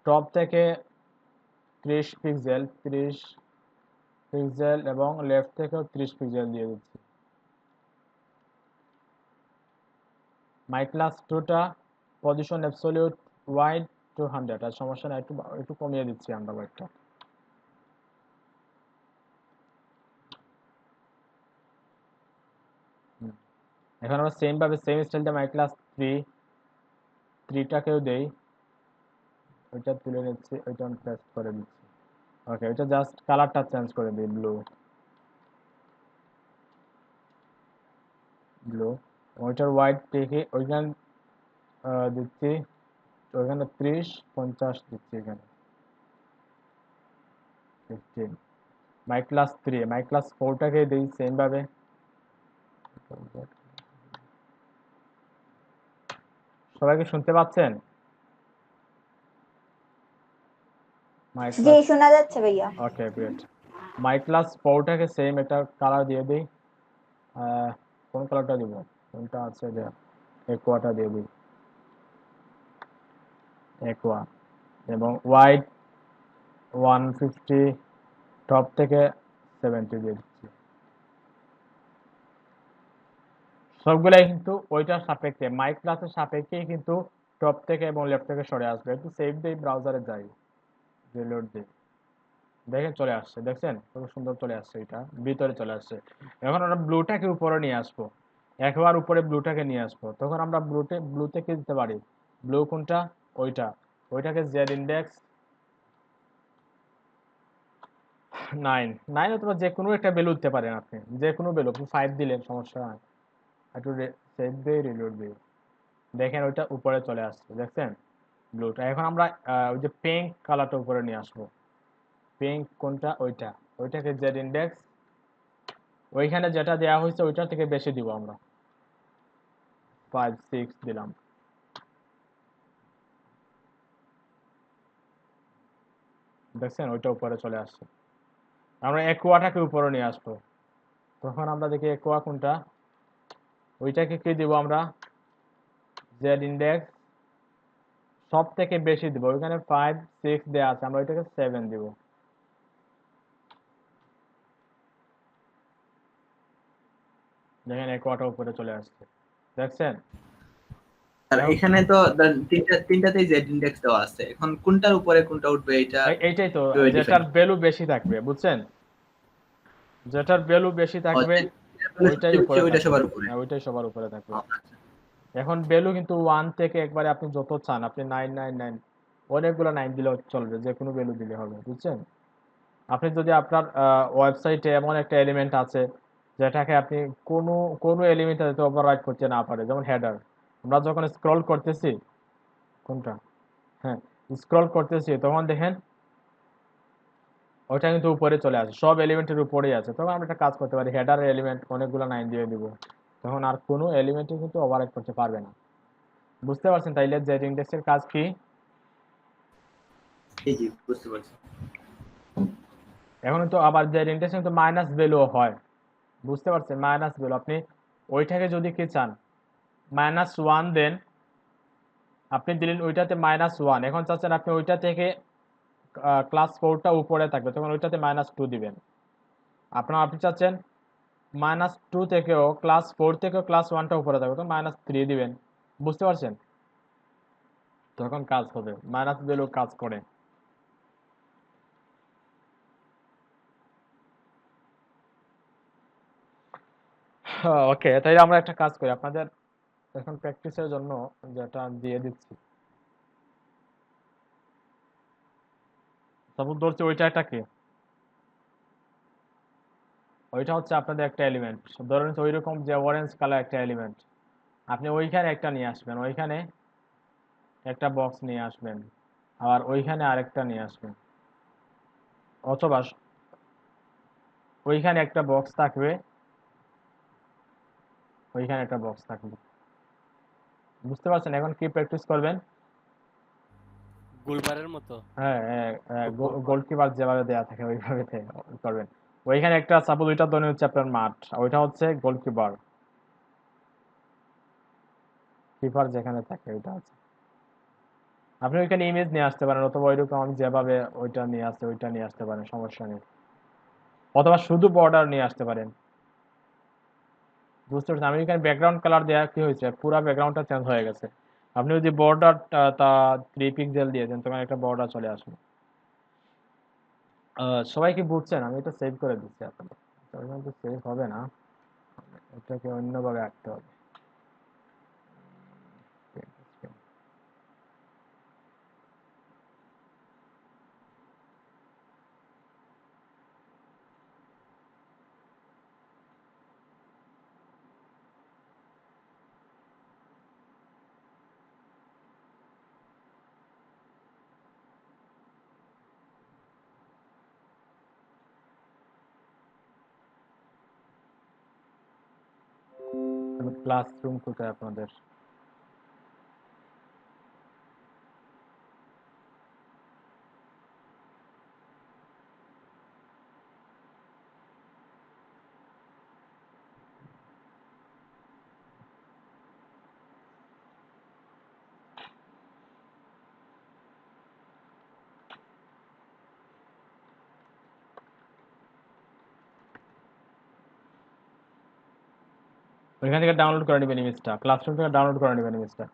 টপ থেকে 30 পিক্সেল এবং লেফট থেকেও 30 পিক্সেল দিয়ে দিচ্ছি, মাই ক্লাস 2টা পজিশন অ্যাবসলিউট ওয়াইড 200, আর সমস্যা না, একটু একটু কমিয়ে দিচ্ছি আমরা ওয়াইডটা। এখন আমরা সেম ভাবে সেম স্টাইলটা মাই ক্লাস 3টাকেও দেই, ওইটা তুলে নিচ্ছি, ওইটা পেস্ট করে দিচ্ছি। ওকে, ওইটা জাস্ট কালারটা চেঞ্জ করে দিই, ব্লু ব্লু। ওইটার হোয়াইট থেকে ওইখানে দিচ্ছি, ওইখানে 30-50 দিচ্ছি, এখানে 15। মাই ক্লাস 3 মাই ক্লাস 4টাকে দিই সেম ভাবে। সবাইকে শুনতে পাচ্ছেন? মাই জি ক্লাস, শোনা যাচ্ছে ভাইয়া। Okay great. মাই ক্লাস 4টাকে সেম এটা কালার দিয়ে দিই। কোন কালারটা দিব? কোনটা আছে যে একোয়াটা দিয়ে দিই, একোয়া। এবং হোয়াইট 150, টপ থেকে 70 দিয়ে দিচ্ছি। সবগুলাই কিন্তু ওইটার সাপেক্ষে, মাই ক্লাসের সাপেক্ষেই কিন্তু টপ থেকে এবং লেফট থেকে সরে আসবে। একটু সেভ দিই, ব্রাউজারে যাই, রিলোড দিই, দেখেন চলে আসছে, দেখছেন খুব সুন্দর চলে আসছে, এটা ভিতরে চলে আসছে। এখন আমরা ব্লুটাকে উপরে নিয়ে আসবো, একবার উপরে ব্লুটাকে নিয়ে আসবো, তখন আমরা ব্লুতে কি দিতে পারি? ব্লু কোনটা? ওইটাকে জেড ইন্ডেক্স 9 অথবা যে কোনো একটা ভ্যালু দিতে পারেন আপনি, যে কোনো ভ্যালু, আপনি 5 দিলেন, সমস্যা নাই। একটু সেভ দিয়ে রিলোড দিয়ে দেখেন ওইটা উপরে চলে আসছে, দেখছেন ব্লুটা। এখন আমরা ওই যে পিঙ্ক কালারটা উপরে নিয়ে আসবো। পিঙ্ক কোনটা? ওইটাকে জেড ইন্ডেক্স, ওইখানে যেটা দেওয়া হয়েছে ওইটার থেকে বেশি দিব আমরা, 5-6 দিলাম। দেখছেন ওইটা উপরে চলে আসছে। আমরা একোয়াটাকে উপরে নিয়ে আসবো, তখন আমরা দেখি একোয়া কোনটা, ওইটাকে কি দিব আমরা? জেড ইন্ডেক্স সব থেকে বেশি দিব, ওইখানে 5-6 দেওয়া আছে, আমরা ওইটাকে 7 দিব। দেখেন একোয়াটা উপরে চলে আসছে, দেখছেন? আর এখানে তো তিনটাতেই জেড ইন্ডেক্স দেওয়া আছে, এখন কোনটার উপরে কোনটা উঠবে এটা এইটাই তো, কিভাবে যেটার define? ভ্যালু বেশি থাকবে, বুঝছেন? যেটার ভ্যালু বেশি থাকবে ওইটাই উপরে ওইটা থাকবে। সবার উপরে। হ্যাঁ, ওইটাই সবার উপরে থাকবে। আচ্ছা। এখন ভ্যালু কিন্তু 1 থেকে একবারে আপনি যত চান, আপনি 999 অনেকগুলো 9 দিলেও চলবে, যে কোনো ভ্যালু দিলে হবে, বুঝছেন? আপনি যদি আপনার ওয়েবসাইটে এমন একটা এলিমেন্ট আছে যেটাকে আপনি কোনো এলিমেন্ট যাতে ওভাররাইট করতে না পারে, যেমন হেডার, আমরা যখন স্ক্রল করতেছি, কোনটা, হ্যাঁ স্ক্রল করতেছি, তখন দেখেন ওইটা কিন্তু উপরে চলে আসে, সব এলিমেন্টের উপরেই আছে, তখন আমরা একটা কাজ করতে পারি, হেডার এলিমেন্ট অনেকগুলো 9 দিয়ে দিব, তখন আর কোনো এলিমেন্টই কিন্তু ওভাররাইট করতে পারবে না। বুঝতে পারছেন তাইলে জেড ইন্ডেক্সের কাজ কি? জি বুঝতে পারছি। এখন তো আবার জেড ইন্ডেক্সে কিন্তু মাইনাস ভ্যালু হয়, বুঝতে পারছেন? মাইনাস ভ্যালু আপনি ওইটাকে যদি কি চান -1 দেন, আপনি দিলেন ওইটাতে -1, এখন চাচ্ছেন আপনি ওইটা থেকে ক্লাস 4টা উপরে থাকবে, তখন ওইটাতে -2 দিবেন। আপনি চাচ্ছেন -2 থেকেও ক্লাস 4 থেকেও ক্লাস 1টা উপরে থাকবে, তখন -3 দিবেন। বুঝতে পারছেন? তখন কাজ হবে, মাইনাস ভ্যালু কাজ করে। ওকে, তাইলে আমরা একটা কাজ করি, আপনাদের এখন প্র্যাকটিসের জন্য যেটা দিয়ে দিচ্ছি, সাপোজ ধরছি ওইটা একটা কি, ওইটা হচ্ছে আপনাদের একটা এলিমেন্ট, ধরেন ওইরকম যে অরেঞ্জ কালার একটা এলিমেন্ট, আপনি ওইখানে একটা নিয়ে আসবেন, ওইখানে একটা বক্স নিয়ে আসবেন, আবার ওইখানে আরেকটা নিয়ে আসবেন, অথবা ওইখানে একটা বক্স থাকবে, ওইখানে একটা বক্স থাকবে। বুঝতে পারছেন? এখন কি প্র্যাকটিস করবেন? গোলবারের মতো। হ্যাঁ, গোলকিপার যেভাবে দেয়া থাকে ওইভাবে করবেন। ওইখানে একটা সাপোজ ওইটা ধরে হচ্ছে আপনার মাঠ, ওইটা হচ্ছে গোলকিপার, কিপার যেখানে থাকে ওইটা আছে। আপনি ওইখানে ইমেজ নিয়ে আসতে পারেন, অথবা ওইরকম আমি যেভাবে ওইটা নিয়ে আসতে ওইটা নিয়ে আসতে পারেন, সমস্যা নেই, অথবা শুধু বর্ডার নিয়ে আসতে পারেন। বুঝতে পারছেন? আমি এখানে ব্যাকগ্রাউন্ড কালার দেওয়া কি হয়েছে, পুরো ব্যাকগ্রাউন্ডটা চেঞ্জ হয়ে গেছে। আপনি যদি বর্ডার তা 3 পিক্সেল দিয়ে দেন তখন একটা বর্ডার চলে আসবে। সবাই কি বুঝছেন? আমি এটা সেভ করে দিচ্ছি আপনাদের। তবে কিন্তু সেভ হবে না, এটাকে অন্যভাবে আঁকতে হবে। ক্লাসরুম কোথায় আপনাদের? ওইখান থেকে ডাউনলোড করে নেবেন ইমেজটা, ক্লাসরুম থেকে ডাউনলোড করে নেবেন ইমেজটা।